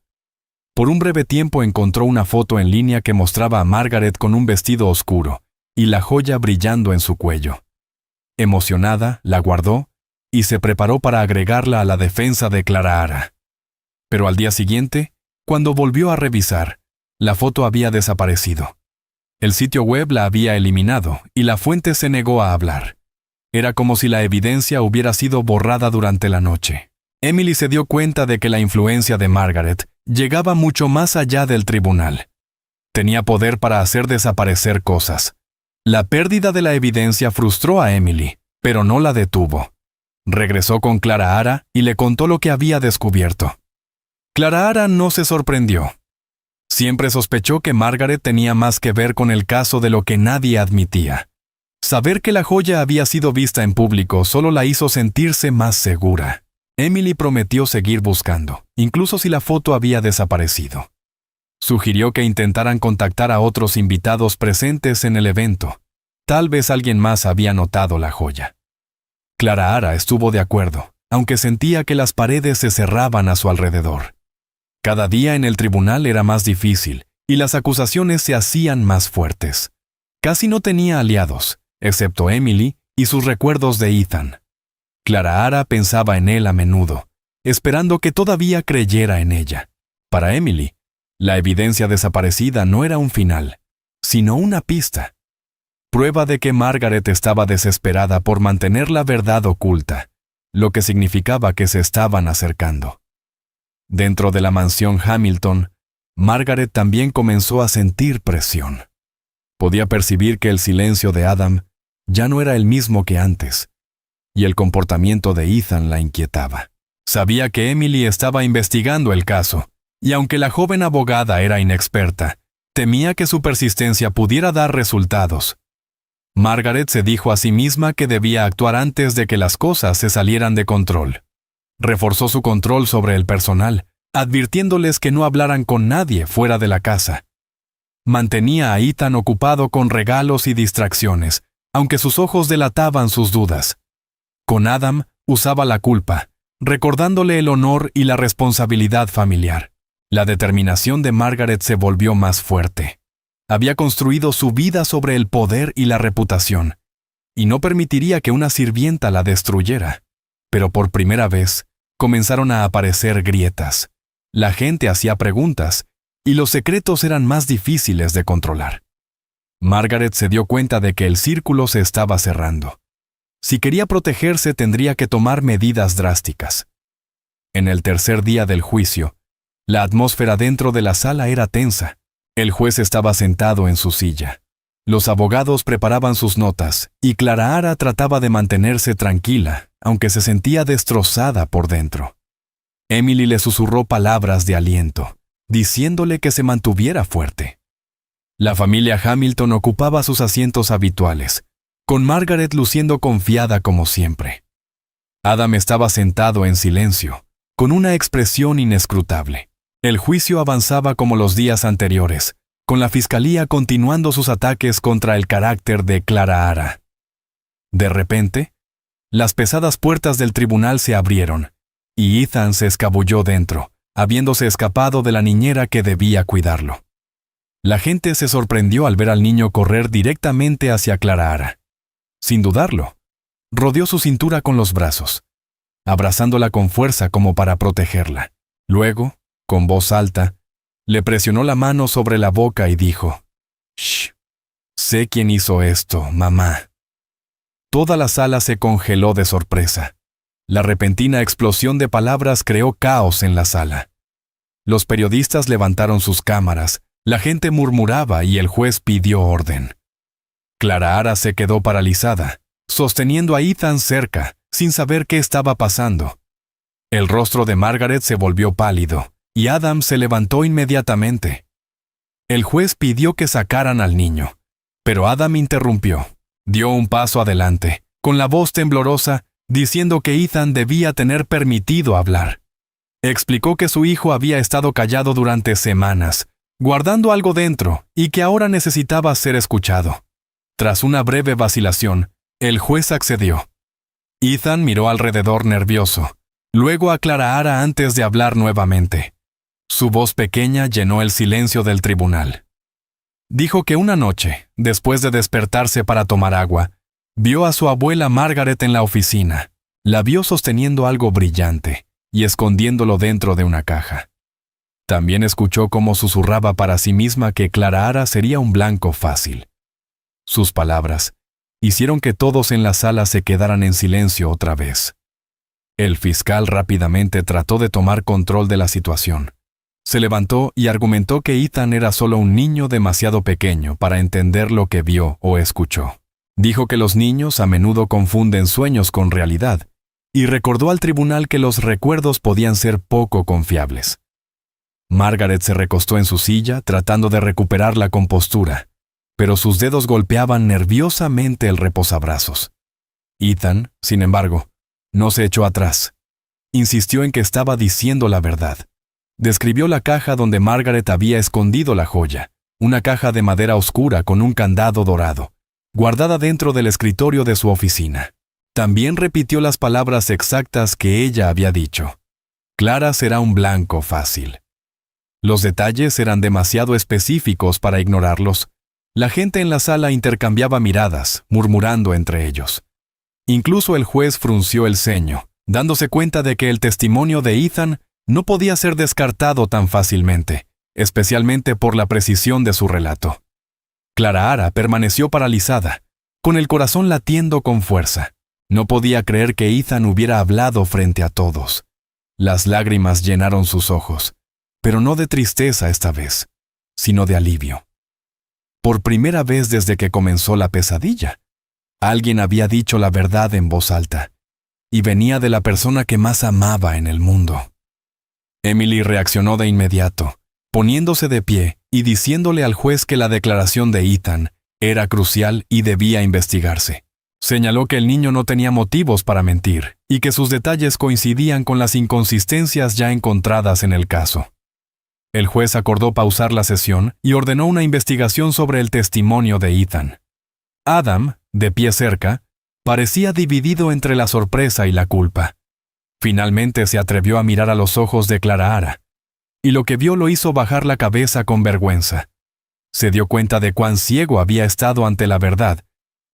Por un breve tiempo encontró una foto en línea que mostraba a Margaret con un vestido oscuro y la joya brillando en su cuello. Emocionada, la guardó y se preparó para agregarla a la defensa de Clara. Pero al día siguiente, cuando volvió a revisar, la foto había desaparecido. El sitio web la había eliminado y la fuente se negó a hablar. Era como si la evidencia hubiera sido borrada durante la noche. Emily se dio cuenta de que la influencia de Margaret llegaba mucho más allá del tribunal. Tenía poder para hacer desaparecer cosas. La pérdida de la evidencia frustró a Emily, pero no la detuvo. Regresó con Clara y le contó lo que había descubierto. Clara no se sorprendió. Siempre sospechó que Margaret tenía más que ver con el caso de lo que nadie admitía. Saber que la joya había sido vista en público solo la hizo sentirse más segura. Emily prometió seguir buscando, incluso si la foto había desaparecido. Sugirió que intentaran contactar a otros invitados presentes en el evento. Tal vez alguien más había notado la joya. Clara estuvo de acuerdo, aunque sentía que las paredes se cerraban a su alrededor. Cada día en el tribunal era más difícil, y las acusaciones se hacían más fuertes. Casi no tenía aliados, excepto Emily y sus recuerdos de Ethan. Clara pensaba en él a menudo, esperando que todavía creyera en ella. Para Emily, la evidencia desaparecida no era un final, sino una pista. Prueba de que Margaret estaba desesperada por mantener la verdad oculta, lo que significaba que se estaban acercando. Dentro de la mansión Hamilton, Margaret también comenzó a sentir presión. Podía percibir que el silencio de Adam ya no era el mismo que antes, y el comportamiento de Ethan la inquietaba. Sabía que Emily estaba investigando el caso, y aunque la joven abogada era inexperta, temía que su persistencia pudiera dar resultados. Margaret se dijo a sí misma que debía actuar antes de que las cosas se salieran de control. Reforzó su control sobre el personal, advirtiéndoles que no hablaran con nadie fuera de la casa. Mantenía a Ethan ocupado con regalos y distracciones, aunque sus ojos delataban sus dudas. Con Adam usaba la culpa, recordándole el honor y la responsabilidad familiar. La determinación de Margaret se volvió más fuerte. Había construido su vida sobre el poder y la reputación, y no permitiría que una sirvienta la destruyera. Pero por primera vez, comenzaron a aparecer grietas. La gente hacía preguntas, y los secretos eran más difíciles de controlar. Margaret se dio cuenta de que el círculo se estaba cerrando. Si quería protegerse, tendría que tomar medidas drásticas. En el tercer día del juicio, la atmósfera dentro de la sala era tensa. El juez estaba sentado en su silla. Los abogados preparaban sus notas, y Clarahara trataba de mantenerse tranquila, aunque se sentía destrozada por dentro. Emily le susurró palabras de aliento, diciéndole que se mantuviera fuerte. La familia Hamilton ocupaba sus asientos habituales, con Margaret luciendo confiada como siempre. Adam estaba sentado en silencio, con una expresión inescrutable. El juicio avanzaba como los días anteriores, con la fiscalía continuando sus ataques contra el carácter de Clarahara. De repente, las pesadas puertas del tribunal se abrieron, y Ethan se escabulló dentro, habiéndose escapado de la niñera que debía cuidarlo. La gente se sorprendió al ver al niño correr directamente hacia Clarahara. Sin dudarlo, rodeó su cintura con los brazos, abrazándola con fuerza como para protegerla. Luego, con voz alta, le presionó la mano sobre la boca y dijo: «Shh, sé quién hizo esto, mamá». Toda la sala se congeló de sorpresa. La repentina explosión de palabras creó caos en la sala. Los periodistas levantaron sus cámaras, la gente murmuraba y el juez pidió orden. Clarahara se quedó paralizada, sosteniendo a Ethan cerca, sin saber qué estaba pasando. El rostro de Margaret se volvió pálido, y Adam se levantó inmediatamente. El juez pidió que sacaran al niño, pero Adam interrumpió. Dio un paso adelante, con la voz temblorosa, diciendo que Ethan debía tener permitido hablar. Explicó que su hijo había estado callado durante semanas, guardando algo dentro, y que ahora necesitaba ser escuchado. Tras una breve vacilación, el juez accedió. Ethan miró alrededor nervioso, luego a Clarahara antes de hablar nuevamente. Su voz pequeña llenó el silencio del tribunal. Dijo que una noche, después de despertarse para tomar agua, vio a su abuela Margaret en la oficina. La vio sosteniendo algo brillante y escondiéndolo dentro de una caja. También escuchó cómo susurraba para sí misma que Clarahara sería un blanco fácil. Sus palabras hicieron que todos en la sala se quedaran en silencio otra vez. El fiscal rápidamente trató de tomar control de la situación. Se levantó y argumentó que Ethan era solo un niño demasiado pequeño para entender lo que vio o escuchó. Dijo que los niños a menudo confunden sueños con realidad, y recordó al tribunal que los recuerdos podían ser poco confiables. Margaret se recostó en su silla tratando de recuperar la compostura, pero sus dedos golpeaban nerviosamente el reposabrazos. Ethan, sin embargo, no se echó atrás. Insistió en que estaba diciendo la verdad. Describió la caja donde Margaret había escondido la joya, una caja de madera oscura con un candado dorado, guardada dentro del escritorio de su oficina. También repitió las palabras exactas que ella había dicho. Clara será un blanco fácil. Los detalles eran demasiado específicos para ignorarlos. La gente en la sala intercambiaba miradas, murmurando entre ellos. Incluso el juez frunció el ceño, dándose cuenta de que el testimonio de Ethan no podía ser descartado tan fácilmente, especialmente por la precisión de su relato. Clarahara permaneció paralizada, con el corazón latiendo con fuerza. No podía creer que Ethan hubiera hablado frente a todos. Las lágrimas llenaron sus ojos, pero no de tristeza esta vez, sino de alivio. Por primera vez desde que comenzó la pesadilla, alguien había dicho la verdad en voz alta, y venía de la persona que más amaba en el mundo. Emily reaccionó de inmediato, poniéndose de pie y diciéndole al juez que la declaración de Ethan era crucial y debía investigarse. Señaló que el niño no tenía motivos para mentir y que sus detalles coincidían con las inconsistencias ya encontradas en el caso. El juez acordó pausar la sesión y ordenó una investigación sobre el testimonio de Ethan. Adam, de pie cerca, parecía dividido entre la sorpresa y la culpa. Finalmente se atrevió a mirar a los ojos de Clarahara, y lo que vio lo hizo bajar la cabeza con vergüenza. Se dio cuenta de cuán ciego había estado ante la verdad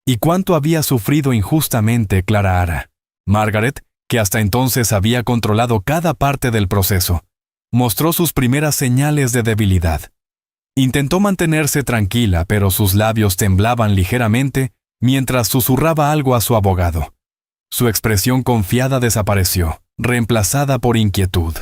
y cuánto había sufrido injustamente Clara Ara. Margaret, que hasta entonces había controlado cada parte del proceso, mostró sus primeras señales de debilidad. Intentó mantenerse tranquila, pero sus labios temblaban ligeramente mientras susurraba algo a su abogado. Su expresión confiada desapareció, reemplazada por inquietud.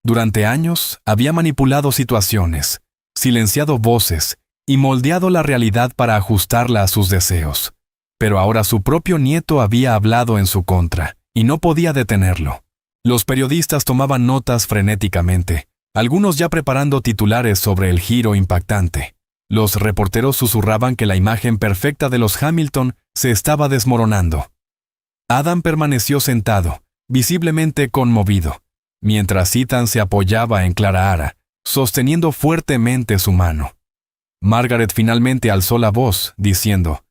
Durante años había manipulado situaciones, silenciado voces y moldeado la realidad para ajustarla a sus deseos. Pero ahora su propio nieto había hablado en su contra, y no podía detenerlo. Los periodistas tomaban notas frenéticamente, algunos ya preparando titulares sobre el giro impactante. Los reporteros susurraban que la imagen perfecta de los Hamilton se estaba desmoronando. Adam permaneció sentado, visiblemente conmovido, mientras Ethan se apoyaba en Clara Ara, sosteniendo fuertemente su mano. Margaret finalmente alzó la voz, diciendo: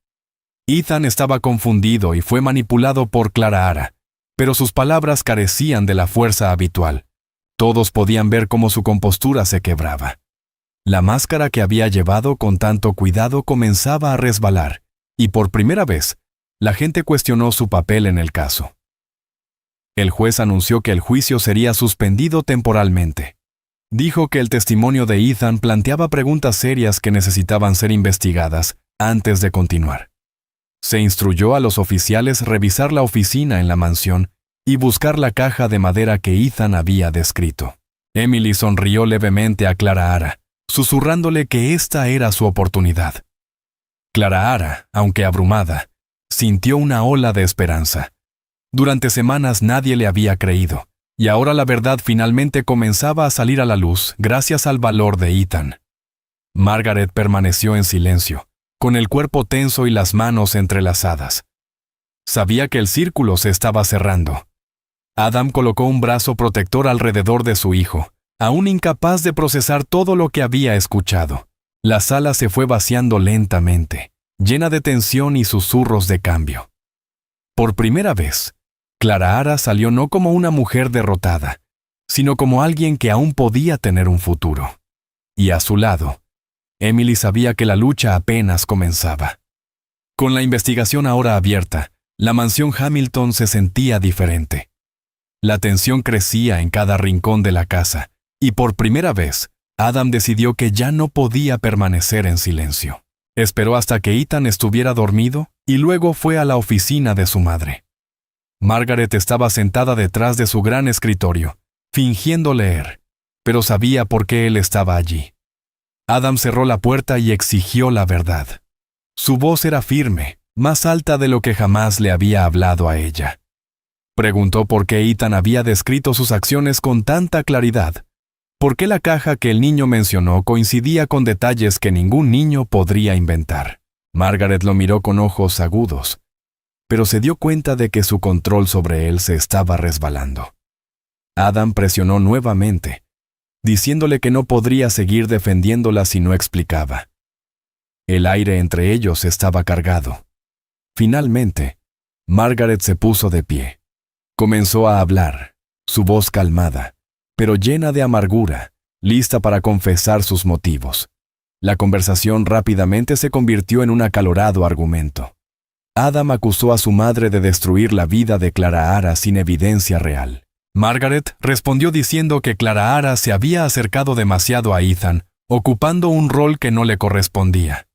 Ethan estaba confundido y fue manipulado por Clara Ara, pero sus palabras carecían de la fuerza habitual. Todos podían ver cómo su compostura se quebraba. La máscara que había llevado con tanto cuidado comenzaba a resbalar, y por primera vez, la gente cuestionó su papel en el caso. El juez anunció que el juicio sería suspendido temporalmente. Dijo que el testimonio de Ethan planteaba preguntas serias que necesitaban ser investigadas antes de continuar. Se instruyó a los oficiales revisar la oficina en la mansión y buscar la caja de madera que Ethan había descrito. Emily sonrió levemente a Clara Ara, susurrándole que esta era su oportunidad. Clara Ara, aunque abrumada, sintió una ola de esperanza. Durante semanas nadie le había creído, y ahora la verdad finalmente comenzaba a salir a la luz gracias al valor de Ethan. Margaret permaneció en silencio, con el cuerpo tenso y las manos entrelazadas. Sabía que el círculo se estaba cerrando. Adam colocó un brazo protector alrededor de su hijo, aún incapaz de procesar todo lo que había escuchado. La sala se fue vaciando lentamente, llena de tensión y susurros de cambio. Por primera vez, Clara Ara salió no como una mujer derrotada, sino como alguien que aún podía tener un futuro. Y a su lado, Emily sabía que la lucha apenas comenzaba. Con la investigación ahora abierta, la mansión Hamilton se sentía diferente. La tensión crecía en cada rincón de la casa, y por primera vez, Adam decidió que ya no podía permanecer en silencio. Esperó hasta que Ethan estuviera dormido y luego fue a la oficina de su madre. Margaret estaba sentada detrás de su gran escritorio, fingiendo leer, pero sabía por qué él estaba allí. Adam cerró la puerta y exigió la verdad. Su voz era firme, más alta de lo que jamás le había hablado a ella. Preguntó por qué Ethan había descrito sus acciones con tanta claridad. ¿Por qué la caja que el niño mencionó coincidía con detalles que ningún niño podría inventar? Margaret lo miró con ojos agudos, pero se dio cuenta de que su control sobre él se estaba resbalando. Adam presionó nuevamente, diciéndole que no podría seguir defendiéndola si no explicaba. El aire entre ellos estaba cargado. Finalmente, Margaret se puso de pie. Comenzó a hablar, su voz calmada, pero llena de amargura, lista para confesar sus motivos. La conversación rápidamente se convirtió en un acalorado argumento. Adam acusó a su madre de destruir la vida de Clara Ara sin evidencia real. Margaret respondió diciendo que Clara Ara se había acercado demasiado a Ethan, ocupando un rol que no le correspondía.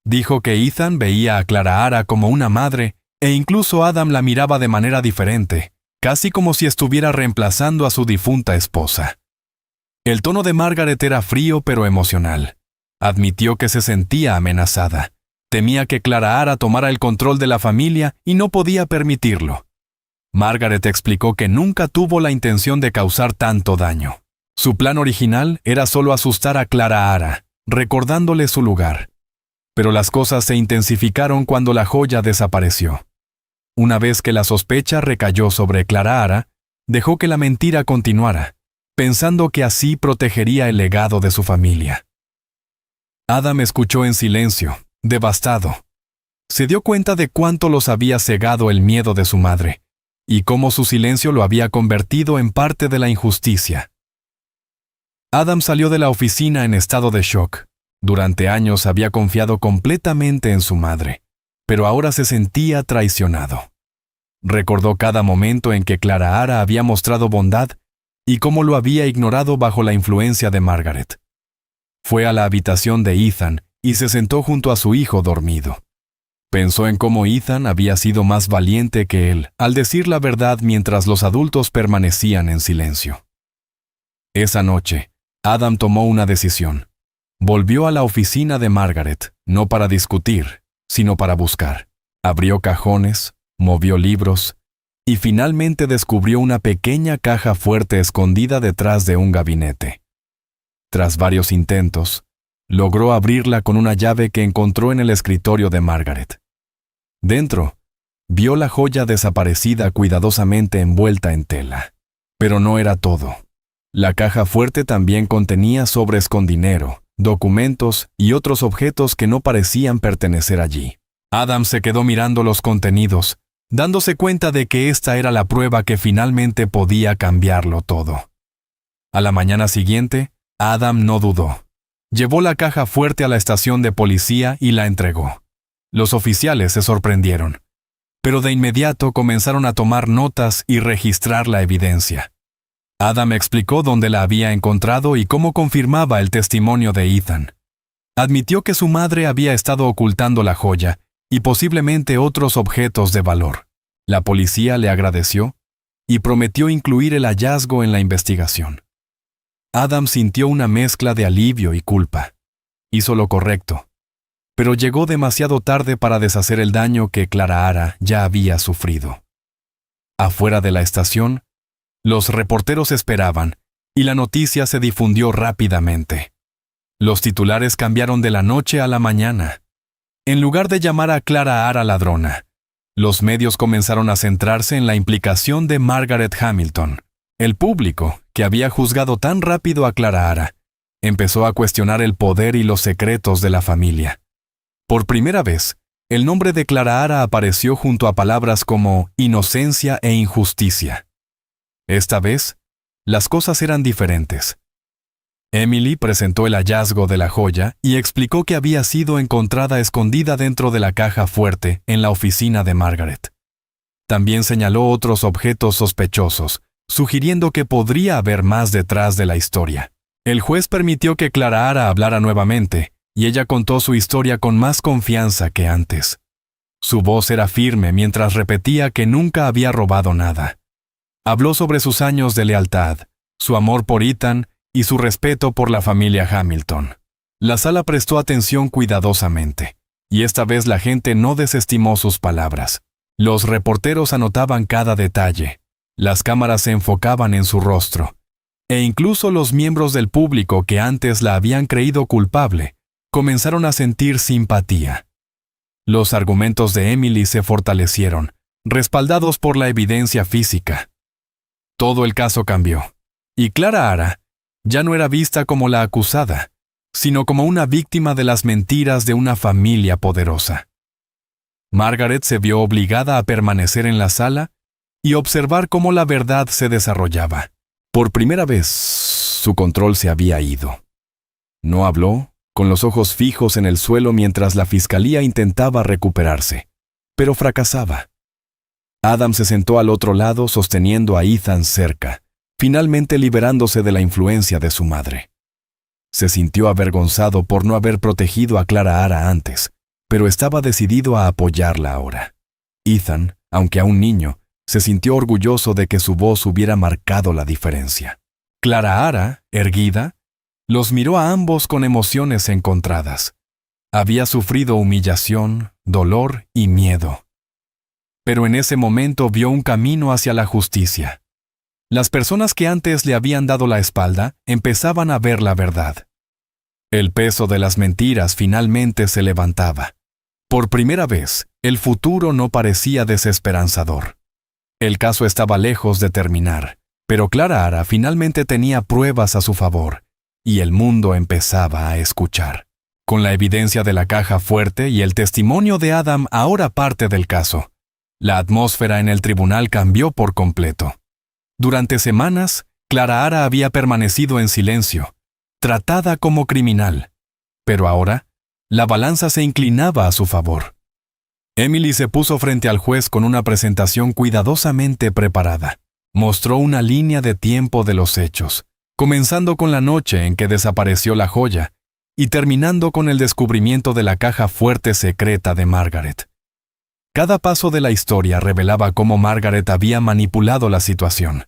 Dijo que Ethan veía a Clara Ara como una madre, e incluso Adam la miraba de manera diferente, casi como si estuviera reemplazando a su difunta esposa. El tono de Margaret era frío pero emocional. Admitió que se sentía amenazada. Temía que Clara Ara tomara el control de la familia y no podía permitirlo. Margaret explicó que nunca tuvo la intención de causar tanto daño. Su plan original era solo asustar a Clara Ara, recordándole su lugar. Pero las cosas se intensificaron cuando la joya desapareció. Una vez que la sospecha recayó sobre Clara Ara, dejó que la mentira continuara, pensando que así protegería el legado de su familia. Adam escuchó en silencio, devastado. Se dio cuenta de cuánto los había cegado el miedo de su madre, y cómo su silencio lo había convertido en parte de la injusticia. Adam salió de la oficina en estado de shock. Durante años había confiado completamente en su madre, pero ahora se sentía traicionado. Recordó cada momento en que Clara había mostrado bondad y cómo lo había ignorado bajo la influencia de Margaret. Fue a la habitación de Ethan y se sentó junto a su hijo dormido. Pensó en cómo Ethan había sido más valiente que él al decir la verdad mientras los adultos permanecían en silencio. Esa noche, Adam tomó una decisión. Volvió a la oficina de Margaret, no para discutir, sino para buscar. Abrió cajones, movió libros, y finalmente descubrió una pequeña caja fuerte escondida detrás de un gabinete. Tras varios intentos, logró abrirla con una llave que encontró en el escritorio de Margaret. Dentro, vio la joya desaparecida cuidadosamente envuelta en tela. Pero no era todo. La caja fuerte también contenía sobres con dinero, documentos y otros objetos que no parecían pertenecer allí. Adam se quedó mirando los contenidos, dándose cuenta de que esta era la prueba que finalmente podía cambiarlo todo. A la mañana siguiente, Adam no dudó. Llevó la caja fuerte a la estación de policía y la entregó. Los oficiales se sorprendieron, pero de inmediato comenzaron a tomar notas y registrar la evidencia. Adam explicó dónde la había encontrado y cómo confirmaba el testimonio de Ethan. Admitió que su madre había estado ocultando la joya y posiblemente otros objetos de valor. La policía le agradeció y prometió incluir el hallazgo en la investigación. Adam sintió una mezcla de alivio y culpa. Hizo lo correcto, pero llegó demasiado tarde para deshacer el daño que Clara ya había sufrido. Afuera de la estación, los reporteros esperaban y la noticia se difundió rápidamente. Los titulares cambiaron de la noche a la mañana. En lugar de llamar a Clara ladrona, los medios comenzaron a centrarse en la implicación de Margaret Hamilton. El público, que había juzgado tan rápido a Clara empezó a cuestionar el poder y los secretos de la familia. Por primera vez, el nombre de Clara apareció junto a palabras como inocencia e injusticia. Esta vez, las cosas eran diferentes. Emily presentó el hallazgo de la joya y explicó que había sido encontrada escondida dentro de la caja fuerte en la oficina de Margaret. También señaló otros objetos sospechosos, sugiriendo que podría haber más detrás de la historia. El juez permitió que Clara hablara nuevamente, y ella contó su historia con más confianza que antes. Su voz era firme mientras repetía que nunca había robado nada. Habló sobre sus años de lealtad, su amor por Ethan y su respeto por la familia Hamilton. La sala prestó atención cuidadosamente, y esta vez la gente no desestimó sus palabras. Los reporteros anotaban cada detalle, las cámaras se enfocaban en su rostro, e incluso los miembros del público que antes la habían creído culpable, comenzaron a sentir simpatía. Los argumentos de Emily se fortalecieron, respaldados por la evidencia física. Todo el caso cambió, y Clara ya no era vista como la acusada, sino como una víctima de las mentiras de una familia poderosa. Margaret se vio obligada a permanecer en la sala y observar cómo la verdad se desarrollaba. Por primera vez, su control se había ido. No habló, con los ojos fijos en el suelo mientras la fiscalía intentaba recuperarse, pero fracasaba. Adam se sentó al otro lado sosteniendo a Ethan cerca, finalmente liberándose de la influencia de su madre. Se sintió avergonzado por no haber protegido a Clara antes, pero estaba decidido a apoyarla ahora. Ethan, aunque aún niño, se sintió orgulloso de que su voz hubiera marcado la diferencia. Clara, erguida, los miró a ambos con emociones encontradas. Había sufrido humillación, dolor y miedo. Pero en ese momento vio un camino hacia la justicia. Las personas que antes le habían dado la espalda empezaban a ver la verdad. El peso de las mentiras finalmente se levantaba. Por primera vez, el futuro no parecía desesperanzador. El caso estaba lejos de terminar, pero Clara finalmente tenía pruebas a su favor, y el mundo empezaba a escuchar. Con la evidencia de la caja fuerte y el testimonio de Adam ahora parte del caso, la atmósfera en el tribunal cambió por completo. Durante semanas, Clara había permanecido en silencio, tratada como criminal. Pero ahora, la balanza se inclinaba a su favor. Emily se puso frente al juez con una presentación cuidadosamente preparada. Mostró una línea de tiempo de los hechos, comenzando con la noche en que desapareció la joya y terminando con el descubrimiento de la caja fuerte secreta de Margaret. Cada paso de la historia revelaba cómo Margaret había manipulado la situación,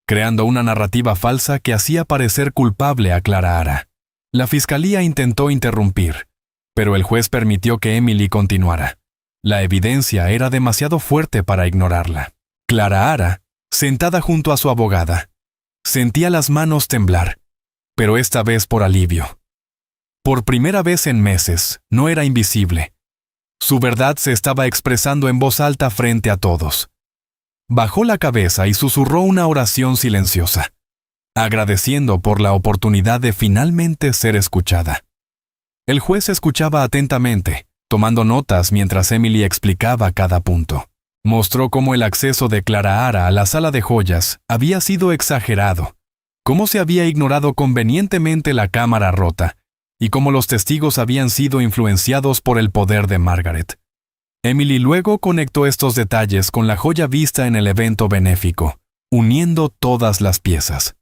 creando una narrativa falsa que hacía parecer culpable a Clara Hara. La fiscalía intentó interrumpir, pero el juez permitió que Emily continuara. La evidencia era demasiado fuerte para ignorarla. Clara Hara, sentada junto a su abogada, sentía las manos temblar, pero esta vez por alivio. Por primera vez en meses, no era invisible. Su verdad se estaba expresando en voz alta frente a todos. Bajó la cabeza y susurró una oración silenciosa, agradeciendo por la oportunidad de finalmente ser escuchada. El juez escuchaba atentamente, tomando notas mientras Emily explicaba cada punto. Mostró cómo el acceso de Clara Hara a la sala de joyas había sido exagerado, cómo se había ignorado convenientemente la cámara rota, y cómo los testigos habían sido influenciados por el poder de Margaret. Emily luego conectó estos detalles con la joya vista en el evento benéfico, uniendo todas las piezas.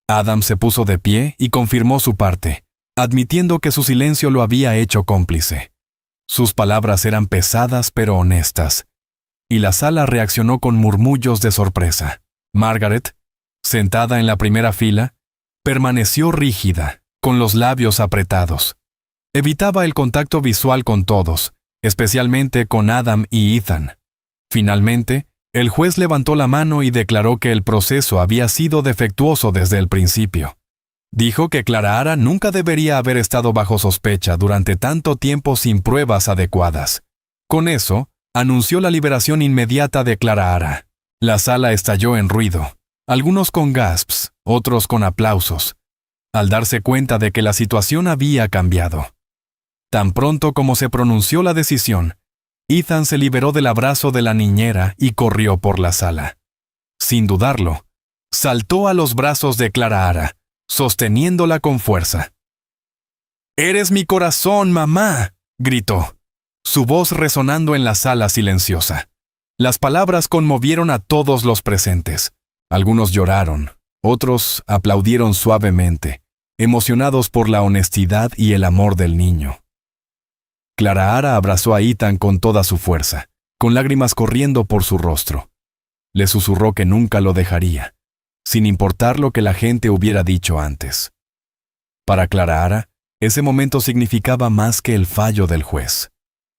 Adam se puso de pie y confirmó su parte, admitiendo que su silencio lo había hecho cómplice. Sus palabras eran pesadas pero honestas, y la sala reaccionó con murmullos de sorpresa. Margaret, sentada en la primera fila, permaneció rígida, con los labios apretados. Evitaba el contacto visual con todos, especialmente con Adam y Ethan. Finalmente, el juez levantó la mano y declaró que el proceso había sido defectuoso desde el principio. Dijo que Clara Hara nunca debería haber estado bajo sospecha durante tanto tiempo sin pruebas adecuadas. Con eso, anunció la liberación inmediata de Clara Hara. La sala estalló en ruido, algunos con gasps, otros con aplausos, al darse cuenta de que la situación había cambiado. Tan pronto como se pronunció la decisión, Ethan se liberó del abrazo de la niñera y corrió por la sala. Sin dudarlo, saltó a los brazos de Clara Hara, sosteniéndola con fuerza. «¡Eres mi corazón, mamá!», gritó, su voz resonando en la sala silenciosa. Las palabras conmovieron a todos los presentes. Algunos lloraron, otros aplaudieron suavemente, emocionados por la honestidad y el amor del niño. Clara Hara abrazó a Ethan con toda su fuerza, con lágrimas corriendo por su rostro. Le susurró que nunca lo dejaría, sin importar lo que la gente hubiera dicho antes. Para Clara Hara, ese momento significaba más que el fallo del juez.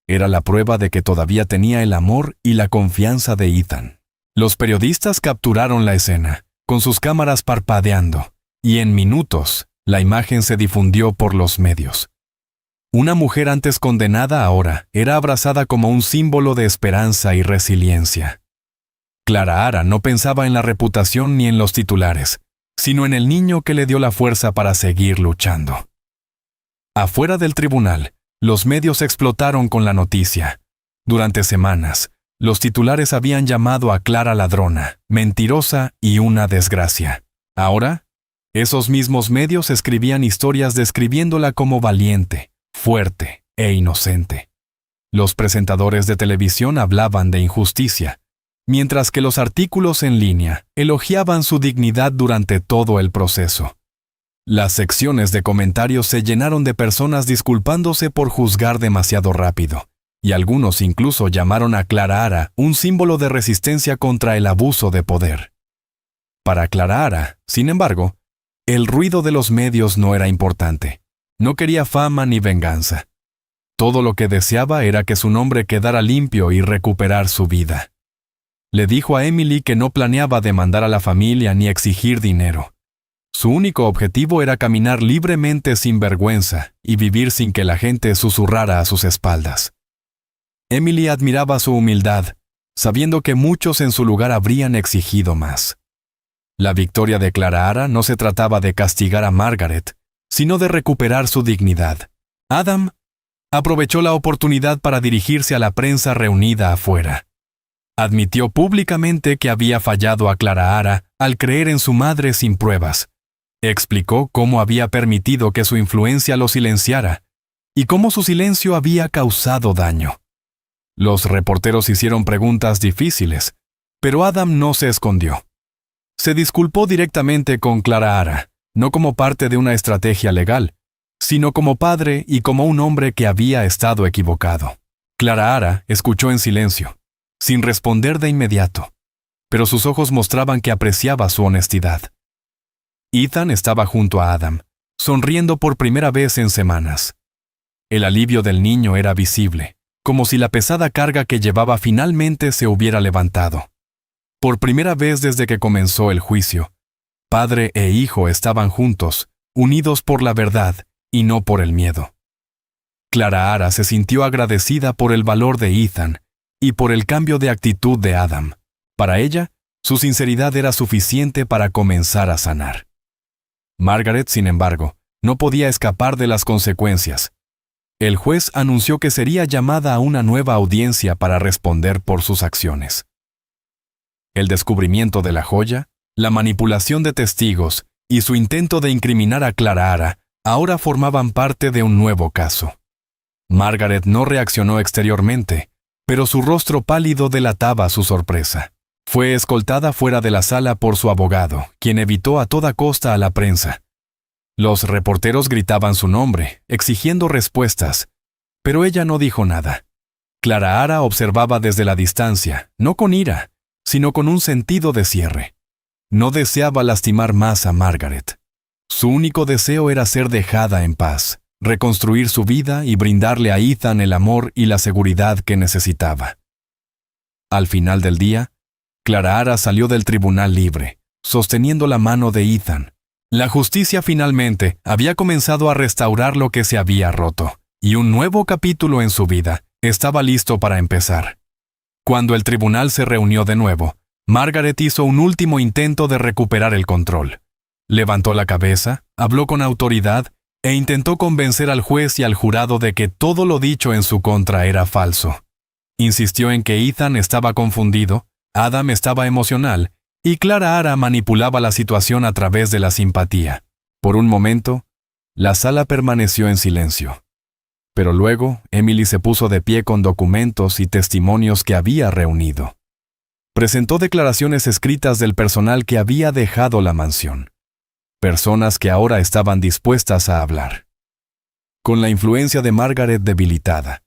Era la prueba de que todavía tenía el amor y la confianza de Ethan. Los periodistas capturaron la escena, con sus cámaras parpadeando, y en minutos, la imagen se difundió por los medios. Una mujer antes condenada ahora era abrazada como un símbolo de esperanza y resiliencia. Clara Hara no pensaba en la reputación ni en los titulares, sino en el niño que le dio la fuerza para seguir luchando. Afuera del tribunal, los medios explotaron con la noticia. Durante semanas, los titulares habían llamado a Clara ladrona, mentirosa y una desgracia. Ahora, esos mismos medios escribían historias describiéndola como valiente, fuerte e inocente. Los presentadores de televisión hablaban de injusticia, mientras que los artículos en línea elogiaban su dignidad durante todo el proceso. Las secciones de comentarios se llenaron de personas disculpándose por juzgar demasiado rápido, y algunos incluso llamaron a Clara Hara un símbolo de resistencia contra el abuso de poder. Para Clara Hara, sin embargo, el ruido de los medios no era importante. No quería fama ni venganza. Todo lo que deseaba era que su nombre quedara limpio y recuperar su vida. Le dijo a Emily que no planeaba demandar a la familia ni exigir dinero. Su único objetivo era caminar libremente sin vergüenza y vivir sin que la gente susurrara a sus espaldas. Emily admiraba su humildad, sabiendo que muchos en su lugar habrían exigido más. La victoria de Clara Hara no se trataba de castigar a Margaret, sino de recuperar su dignidad. Adam aprovechó la oportunidad para dirigirse a la prensa reunida afuera. Admitió públicamente que había fallado a Clara Hara al creer en su madre sin pruebas. Explicó cómo había permitido que su influencia lo silenciara y cómo su silencio había causado daño. Los reporteros hicieron preguntas difíciles, pero Adam no se escondió. Se disculpó directamente con Clara Ara, no como parte de una estrategia legal, sino como padre y como un hombre que había estado equivocado. Clara Ara escuchó en silencio, sin responder de inmediato, pero sus ojos mostraban que apreciaba su honestidad. Ethan estaba junto a Adam, sonriendo por primera vez en semanas. El alivio del niño era visible, como si la pesada carga que llevaba finalmente se hubiera levantado. Por primera vez desde que comenzó el juicio, padre e hijo estaban juntos, unidos por la verdad y no por el miedo. Clara Ara se sintió agradecida por el valor de Ethan y por el cambio de actitud de Adam. Para ella, su sinceridad era suficiente para comenzar a sanar. Margaret, sin embargo, no podía escapar de las consecuencias. El juez anunció que sería llamada a una nueva audiencia para responder por sus acciones. El descubrimiento de la joya, la manipulación de testigos y su intento de incriminar a Clara Ara ahora formaban parte de un nuevo caso. Margaret no reaccionó exteriormente, pero su rostro pálido delataba su sorpresa. Fue escoltada fuera de la sala por su abogado, quien evitó a toda costa a la prensa. Los reporteros gritaban su nombre, exigiendo respuestas, pero ella no dijo nada. Clara Ara observaba desde la distancia, no con ira, sino con un sentido de cierre. No deseaba lastimar más a Margaret. Su único deseo era ser dejada en paz, reconstruir su vida y brindarle a Ethan el amor y la seguridad que necesitaba. Al final del día, Clara Ara salió del tribunal libre, sosteniendo la mano de Ethan. La justicia finalmente había comenzado a restaurar lo que se había roto, y un nuevo capítulo en su vida estaba listo para empezar. Cuando el tribunal se reunió de nuevo, Margaret hizo un último intento de recuperar el control. Levantó la cabeza, habló con autoridad e intentó convencer al juez y al jurado de que todo lo dicho en su contra era falso. Insistió en que Ethan estaba confundido, Adam estaba emocional, y Clara Ara manipulaba la situación a través de la simpatía. Por un momento, la sala permaneció en silencio. Pero luego, Emily se puso de pie con documentos y testimonios que había reunido. Presentó declaraciones escritas del personal que había dejado la mansión. Personas que ahora estaban dispuestas a hablar. Con la influencia de Margaret debilitada,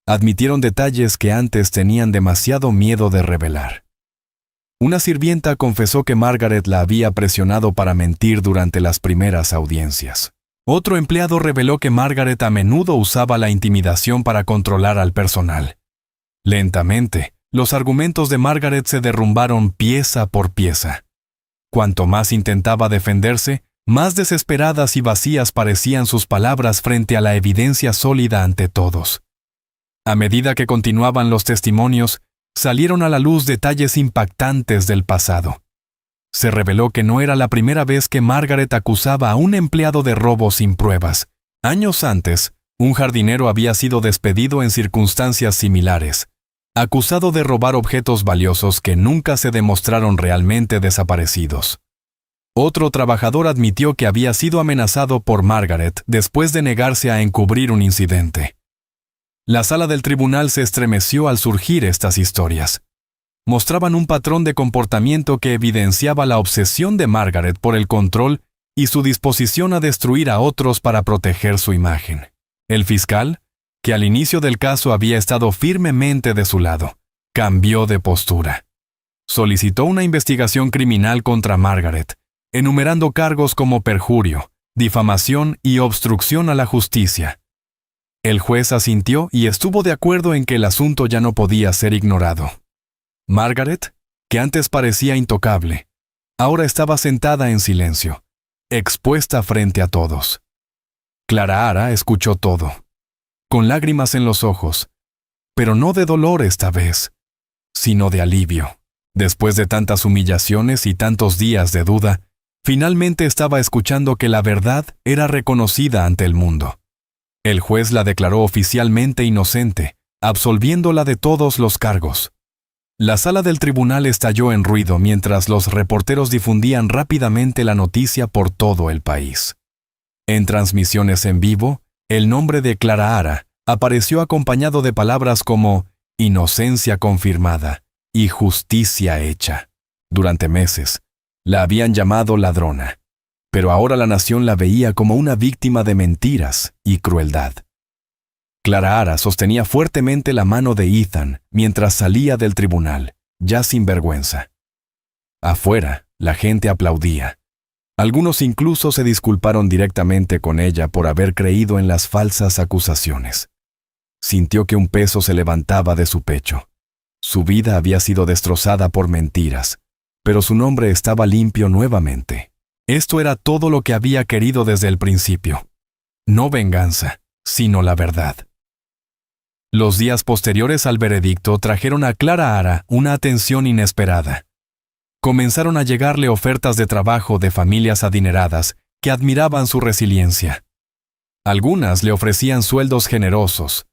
admitieron detalles que antes tenían demasiado miedo de revelar. Una sirvienta confesó que Margaret la había presionado para mentir durante las primeras audiencias. Otro empleado reveló que Margaret a menudo usaba la intimidación para controlar al personal. Lentamente, los argumentos de Margaret se derrumbaron pieza por pieza. Cuanto más intentaba defenderse, más desesperadas y vacías parecían sus palabras frente a la evidencia sólida ante todos. A medida que continuaban los testimonios, salieron a la luz detalles impactantes del pasado. Se reveló que no era la primera vez que Margaret acusaba a un empleado de robo sin pruebas. Años antes, un jardinero había sido despedido en circunstancias similares, acusado de robar objetos valiosos que nunca se demostraron realmente desaparecidos. Otro trabajador admitió que había sido amenazado por Margaret después de negarse a encubrir un incidente. La sala del tribunal se estremeció al surgir estas historias. Mostraban un patrón de comportamiento que evidenciaba la obsesión de Margaret por el control y su disposición a destruir a otros para proteger su imagen. El fiscal, que al inicio del caso había estado firmemente de su lado, cambió de postura. Solicitó una investigación criminal contra Margaret, enumerando cargos como perjurio, difamación y obstrucción a la justicia. El juez asintió y estuvo de acuerdo en que el asunto ya no podía ser ignorado. Margaret, que antes parecía intocable, ahora estaba sentada en silencio, expuesta frente a todos. Clara Ara escuchó todo, con lágrimas en los ojos, pero no de dolor esta vez, sino de alivio. Después de tantas humillaciones y tantos días de duda, finalmente estaba escuchando que la verdad era reconocida ante el mundo. El juez la declaró oficialmente inocente, absolviéndola de todos los cargos. La sala del tribunal estalló en ruido mientras los reporteros difundían rápidamente la noticia por todo el país. En transmisiones en vivo, El nombre de Clara Hara apareció acompañado de palabras como inocencia confirmada y justicia hecha. Durante meses, la habían llamado ladrona, pero ahora la nación la veía como una víctima de mentiras y crueldad. Clara Hara sostenía fuertemente la mano de Ethan mientras salía del tribunal, ya sin vergüenza. Afuera, la gente aplaudía. Algunos incluso se disculparon directamente con ella por haber creído en las falsas acusaciones. Sintió que un peso se levantaba de su pecho. Su vida había sido destrozada por mentiras, pero su nombre estaba limpio nuevamente. Esto era todo lo que había querido desde el principio. No venganza, sino la verdad. Los días posteriores al veredicto trajeron a Clara Hara una atención inesperada. Comenzaron a llegarle ofertas de trabajo de familias adineradas que admiraban su resiliencia. Algunas le ofrecían sueldos generosos,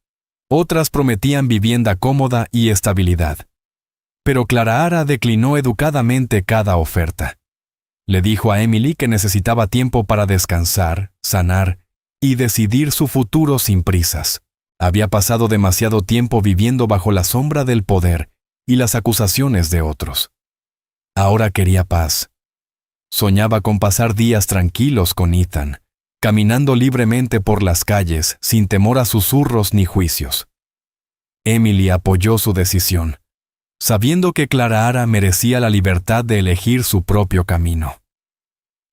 otras prometían vivienda cómoda y estabilidad. Pero Clara Hara declinó educadamente cada oferta. Le dijo a Emily que necesitaba tiempo para descansar, sanar y decidir su futuro sin prisas. Había pasado demasiado tiempo viviendo bajo la sombra del poder y las acusaciones de otros. Ahora quería paz. Soñaba con pasar días tranquilos con Ethan, caminando libremente por las calles sin temor a susurros ni juicios. Emily apoyó su decisión, sabiendo que Clara Hara merecía la libertad de elegir su propio camino.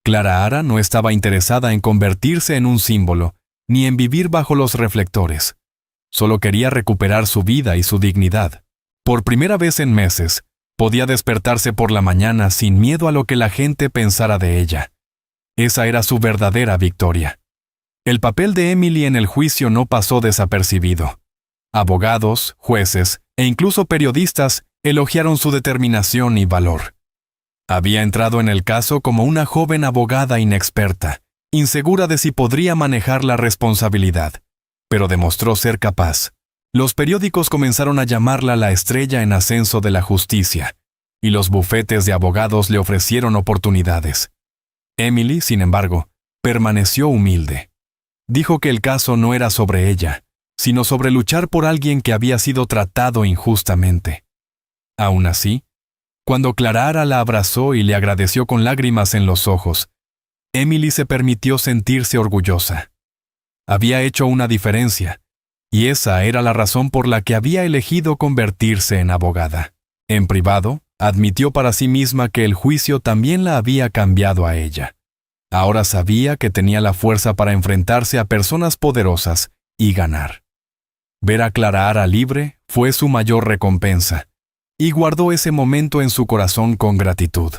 Clara Hara no estaba interesada en convertirse en un símbolo, ni en vivir bajo los reflectores. Solo quería recuperar su vida y su dignidad. Por primera vez en meses, podía despertarse por la mañana sin miedo a lo que la gente pensara de ella. Esa era su verdadera victoria. El papel de Emily en el juicio no pasó desapercibido. Abogados, jueces e incluso periodistas elogiaron su determinación y valor. Había entrado en el caso como una joven abogada inexperta, insegura de si podría manejar la responsabilidad, pero demostró ser capaz. Los periódicos comenzaron a llamarla la estrella en ascenso de la justicia, y los bufetes de abogados le ofrecieron oportunidades. Emily, sin embargo, permaneció humilde. Dijo que el caso no era sobre ella, sino sobre luchar por alguien que había sido tratado injustamente. Aún así, cuando Clara Hara la abrazó y le agradeció con lágrimas en los ojos, Emily se permitió sentirse orgullosa. Había hecho una diferencia, y esa era la razón por la que había elegido convertirse en abogada. En privado, admitió para sí misma que el juicio también la había cambiado a ella. Ahora sabía que tenía la fuerza para enfrentarse a personas poderosas y ganar. Ver a Clara Hara libre fue su mayor recompensa, y guardó ese momento en su corazón con gratitud.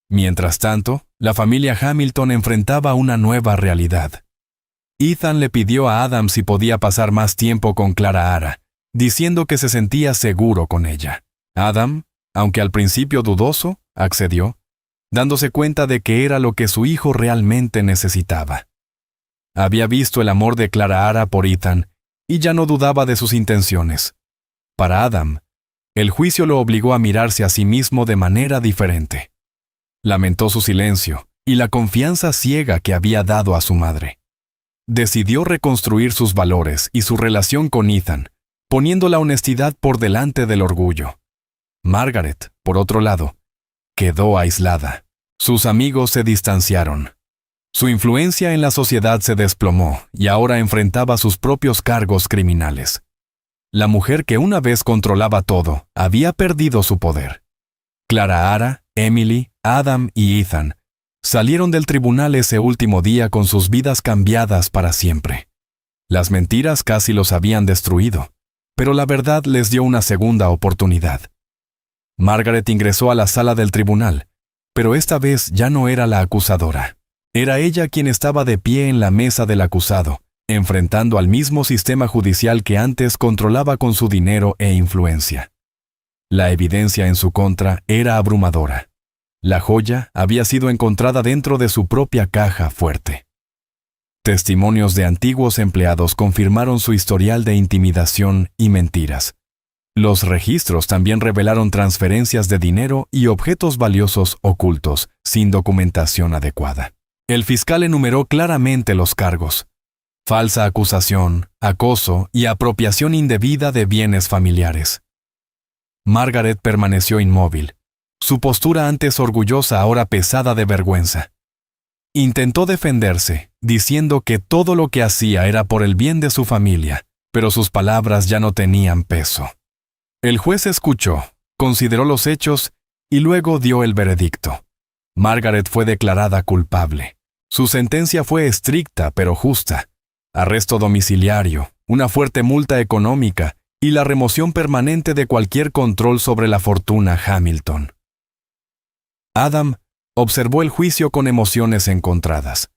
Mientras tanto, la familia Hamilton enfrentaba una nueva realidad. Ethan le pidió a Adam si podía pasar más tiempo con Clara Hara, diciendo que se sentía seguro con ella. Adam, aunque al principio dudoso, accedió, dándose cuenta de que era lo que su hijo realmente necesitaba. Había visto el amor de Clara Hara por Ethan y ya no dudaba de sus intenciones. Para Adam, el juicio lo obligó a mirarse a sí mismo de manera diferente. Lamentó su silencio y la confianza ciega que había dado a su madre. Decidió reconstruir sus valores y su relación con Ethan, poniendo la honestidad por delante del orgullo. Margaret, por otro lado, quedó aislada. Sus amigos se distanciaron. Su influencia en la sociedad se desplomó y ahora enfrentaba sus propios cargos criminales. La mujer que una vez controlaba todo había perdido su poder. Clara Hara, Emily, Adam y Ethan salieron del tribunal ese último día con sus vidas cambiadas para siempre. Las mentiras casi los habían destruido, pero la verdad les dio una segunda oportunidad. Margaret ingresó a la sala del tribunal, pero esta vez ya no era la acusadora. Era ella quien estaba de pie en la mesa del acusado, enfrentando al mismo sistema judicial que antes controlaba con su dinero e influencia. La evidencia en su contra era abrumadora. La joya había sido encontrada dentro de su propia caja fuerte. Testimonios de antiguos empleados confirmaron su historial de intimidación y mentiras. Los registros también revelaron transferencias de dinero y objetos valiosos ocultos, sin documentación adecuada. El fiscal enumeró claramente los cargos: falsa acusación, acoso y apropiación indebida de bienes familiares. Margaret permaneció inmóvil, su postura antes orgullosa ahora pesada de vergüenza. Intentó defenderse, diciendo que todo lo que hacía era por el bien de su familia, pero sus palabras ya no tenían peso. El juez escuchó, consideró los hechos y luego dio el veredicto. Margaret fue declarada culpable. Su sentencia fue estricta pero justa: arresto domiciliario, una fuerte multa económica y la remoción permanente de cualquier control sobre la fortuna Hamilton. Adam observó el juicio con emociones encontradas.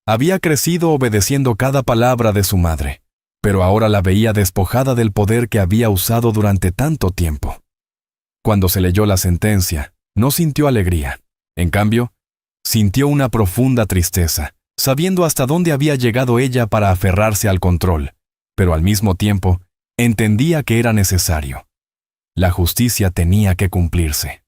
Había crecido obedeciendo cada palabra de su madre, pero ahora la veía despojada del poder que había usado durante tanto tiempo. Cuando se leyó la sentencia, no sintió alegría. En cambio, sintió una profunda tristeza, sabiendo hasta dónde había llegado ella para aferrarse al control, pero al mismo tiempo, entendía que era necesario. La justicia tenía que cumplirse.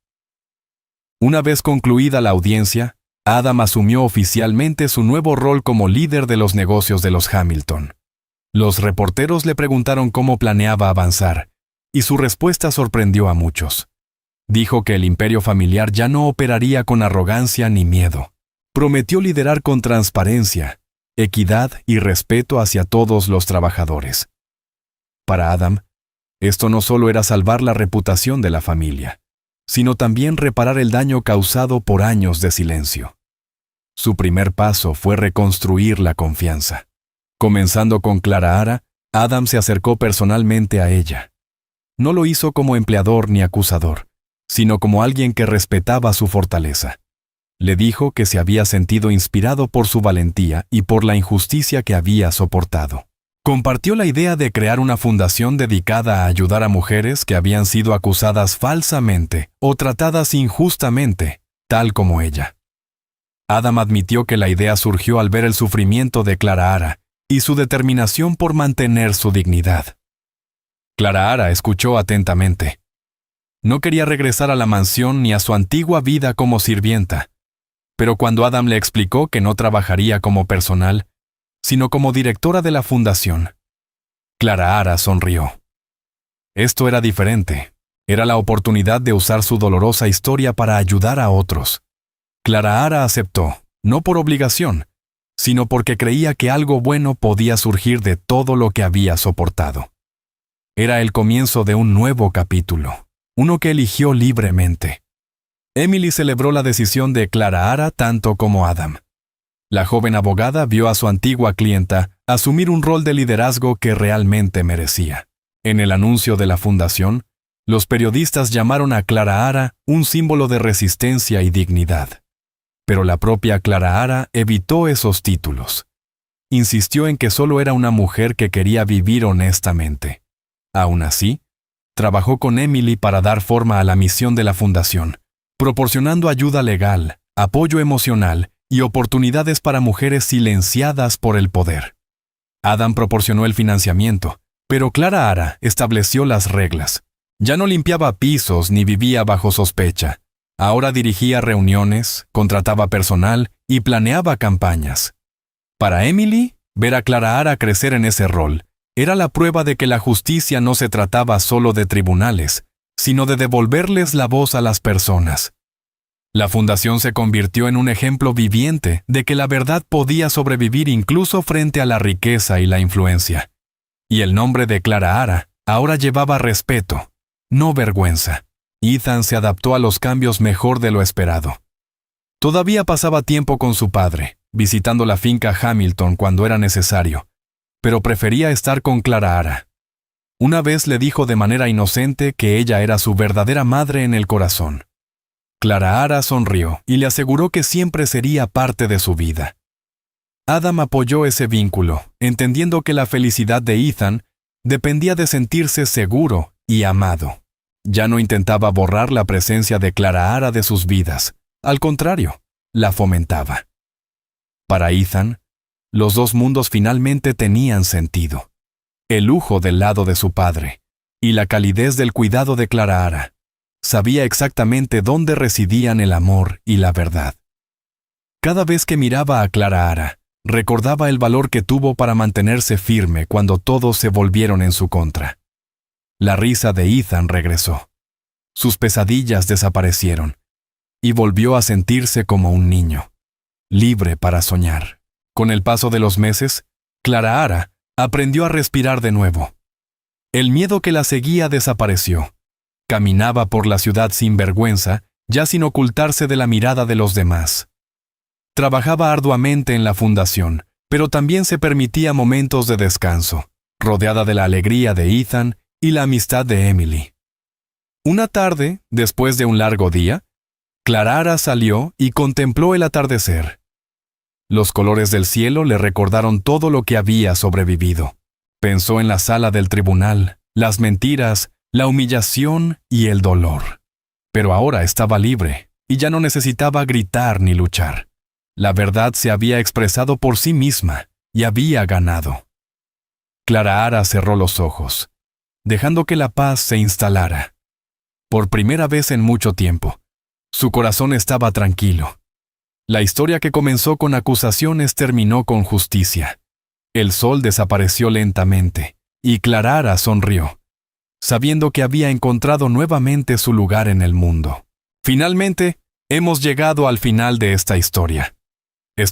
Una vez concluida la audiencia, Adam asumió oficialmente su nuevo rol como líder de los negocios de los Hamilton. Los reporteros le preguntaron cómo planeaba avanzar, y su respuesta sorprendió a muchos. Dijo que el imperio familiar ya no operaría con arrogancia ni miedo. Prometió liderar con transparencia, equidad y respeto hacia todos los trabajadores. Para Adam, esto no solo era salvar la reputación de la familia, sino también reparar el daño causado por años de silencio. Su primer paso fue reconstruir la confianza. Comenzando con Clara Ara, Adam se acercó personalmente a ella. No lo hizo como empleador ni acusador, sino como alguien que respetaba su fortaleza. Le dijo que se había sentido inspirado por su valentía y por la injusticia que había soportado. Compartió la idea de crear una fundación dedicada a ayudar a mujeres que habían sido acusadas falsamente o tratadas injustamente, tal como ella. Adam admitió que la idea surgió al ver el sufrimiento de Clara Ara y su determinación por mantener su dignidad. Clara Ara escuchó atentamente. No quería regresar a la mansión ni a su antigua vida como sirvienta, pero cuando Adam le explicó que no trabajaría como personal, sino como directora de la fundación, Clara Ara sonrió. Esto era diferente. Era la oportunidad de usar su dolorosa historia para ayudar a otros. Clara Ara aceptó, no por obligación, sino porque creía que algo bueno podía surgir de todo lo que había soportado. Era el comienzo de un nuevo capítulo, uno que eligió libremente. Emily celebró la decisión de Clara Ara tanto como Adam. La joven abogada vio a su antigua clienta asumir un rol de liderazgo que realmente merecía. En el anuncio de la fundación, los periodistas llamaron a Clara Ara un símbolo de resistencia y dignidad. Pero la propia Clara Ara evitó esos títulos. Insistió en que solo era una mujer que quería vivir honestamente. Aún así, trabajó con Emily para dar forma a la misión de la fundación, proporcionando ayuda legal, apoyo emocional y oportunidades para mujeres silenciadas por el poder. Adam proporcionó el financiamiento, pero Clara Ara estableció las reglas. Ya no limpiaba pisos ni vivía bajo sospecha. Ahora dirigía reuniones, contrataba personal y planeaba campañas. Para Emily, ver a Clara Ara crecer en ese rol era la prueba de que la justicia no se trataba solo de tribunales, sino de devolverles la voz a las personas. La fundación se convirtió en un ejemplo viviente de que la verdad podía sobrevivir incluso frente a la riqueza y la influencia. Y el nombre de Clara Ara ahora llevaba respeto, no vergüenza. Ethan se adaptó a los cambios mejor de lo esperado. Todavía pasaba tiempo con su padre, visitando la finca Hamilton cuando era necesario, pero prefería estar con Clara Ara. Una vez le dijo de manera inocente que ella era su verdadera madre en el corazón. Clara Ara sonrió y le aseguró que siempre sería parte de su vida. Adam apoyó ese vínculo, entendiendo que la felicidad de Ethan dependía de sentirse seguro y amado. Ya no intentaba borrar la presencia de Clara Ara de sus vidas. Al contrario, la fomentaba. Para Ethan, los dos mundos finalmente tenían sentido. El lujo del lado de su padre y la calidez del cuidado de Clara Ara. Sabía exactamente dónde residían el amor y la verdad. Cada vez que miraba a Clara Ara, Recordaba el valor que tuvo para mantenerse firme cuando todos se volvieron en su contra. La risa de Ethan regresó. Sus pesadillas desaparecieron, y volvió a sentirse como un niño, libre para soñar. Con el paso de los meses, Clara aprendió a respirar de nuevo. El miedo que la seguía desapareció. Caminaba por la ciudad sin vergüenza, ya sin ocultarse de la mirada de los demás. Trabajaba arduamente en la fundación, pero también se permitía momentos de descanso, rodeada de la alegría de Ethan y la amistad de Emily. Una tarde, después de un largo día, Clara salió y contempló el atardecer. Los colores del cielo le recordaron todo lo que había sobrevivido. Pensó en la sala del tribunal, las mentiras, la humillación y el dolor. Pero ahora estaba libre y ya no necesitaba gritar ni luchar. La verdad se había expresado por sí misma y había ganado. Clara cerró los ojos, dejando que la paz se instalara. Por primera vez en mucho tiempo, su corazón estaba tranquilo. La historia que comenzó con acusaciones terminó con justicia. El sol desapareció lentamente, y Clara sonrió, sabiendo que había encontrado nuevamente su lugar en el mundo. Finalmente, hemos llegado al final de esta historia.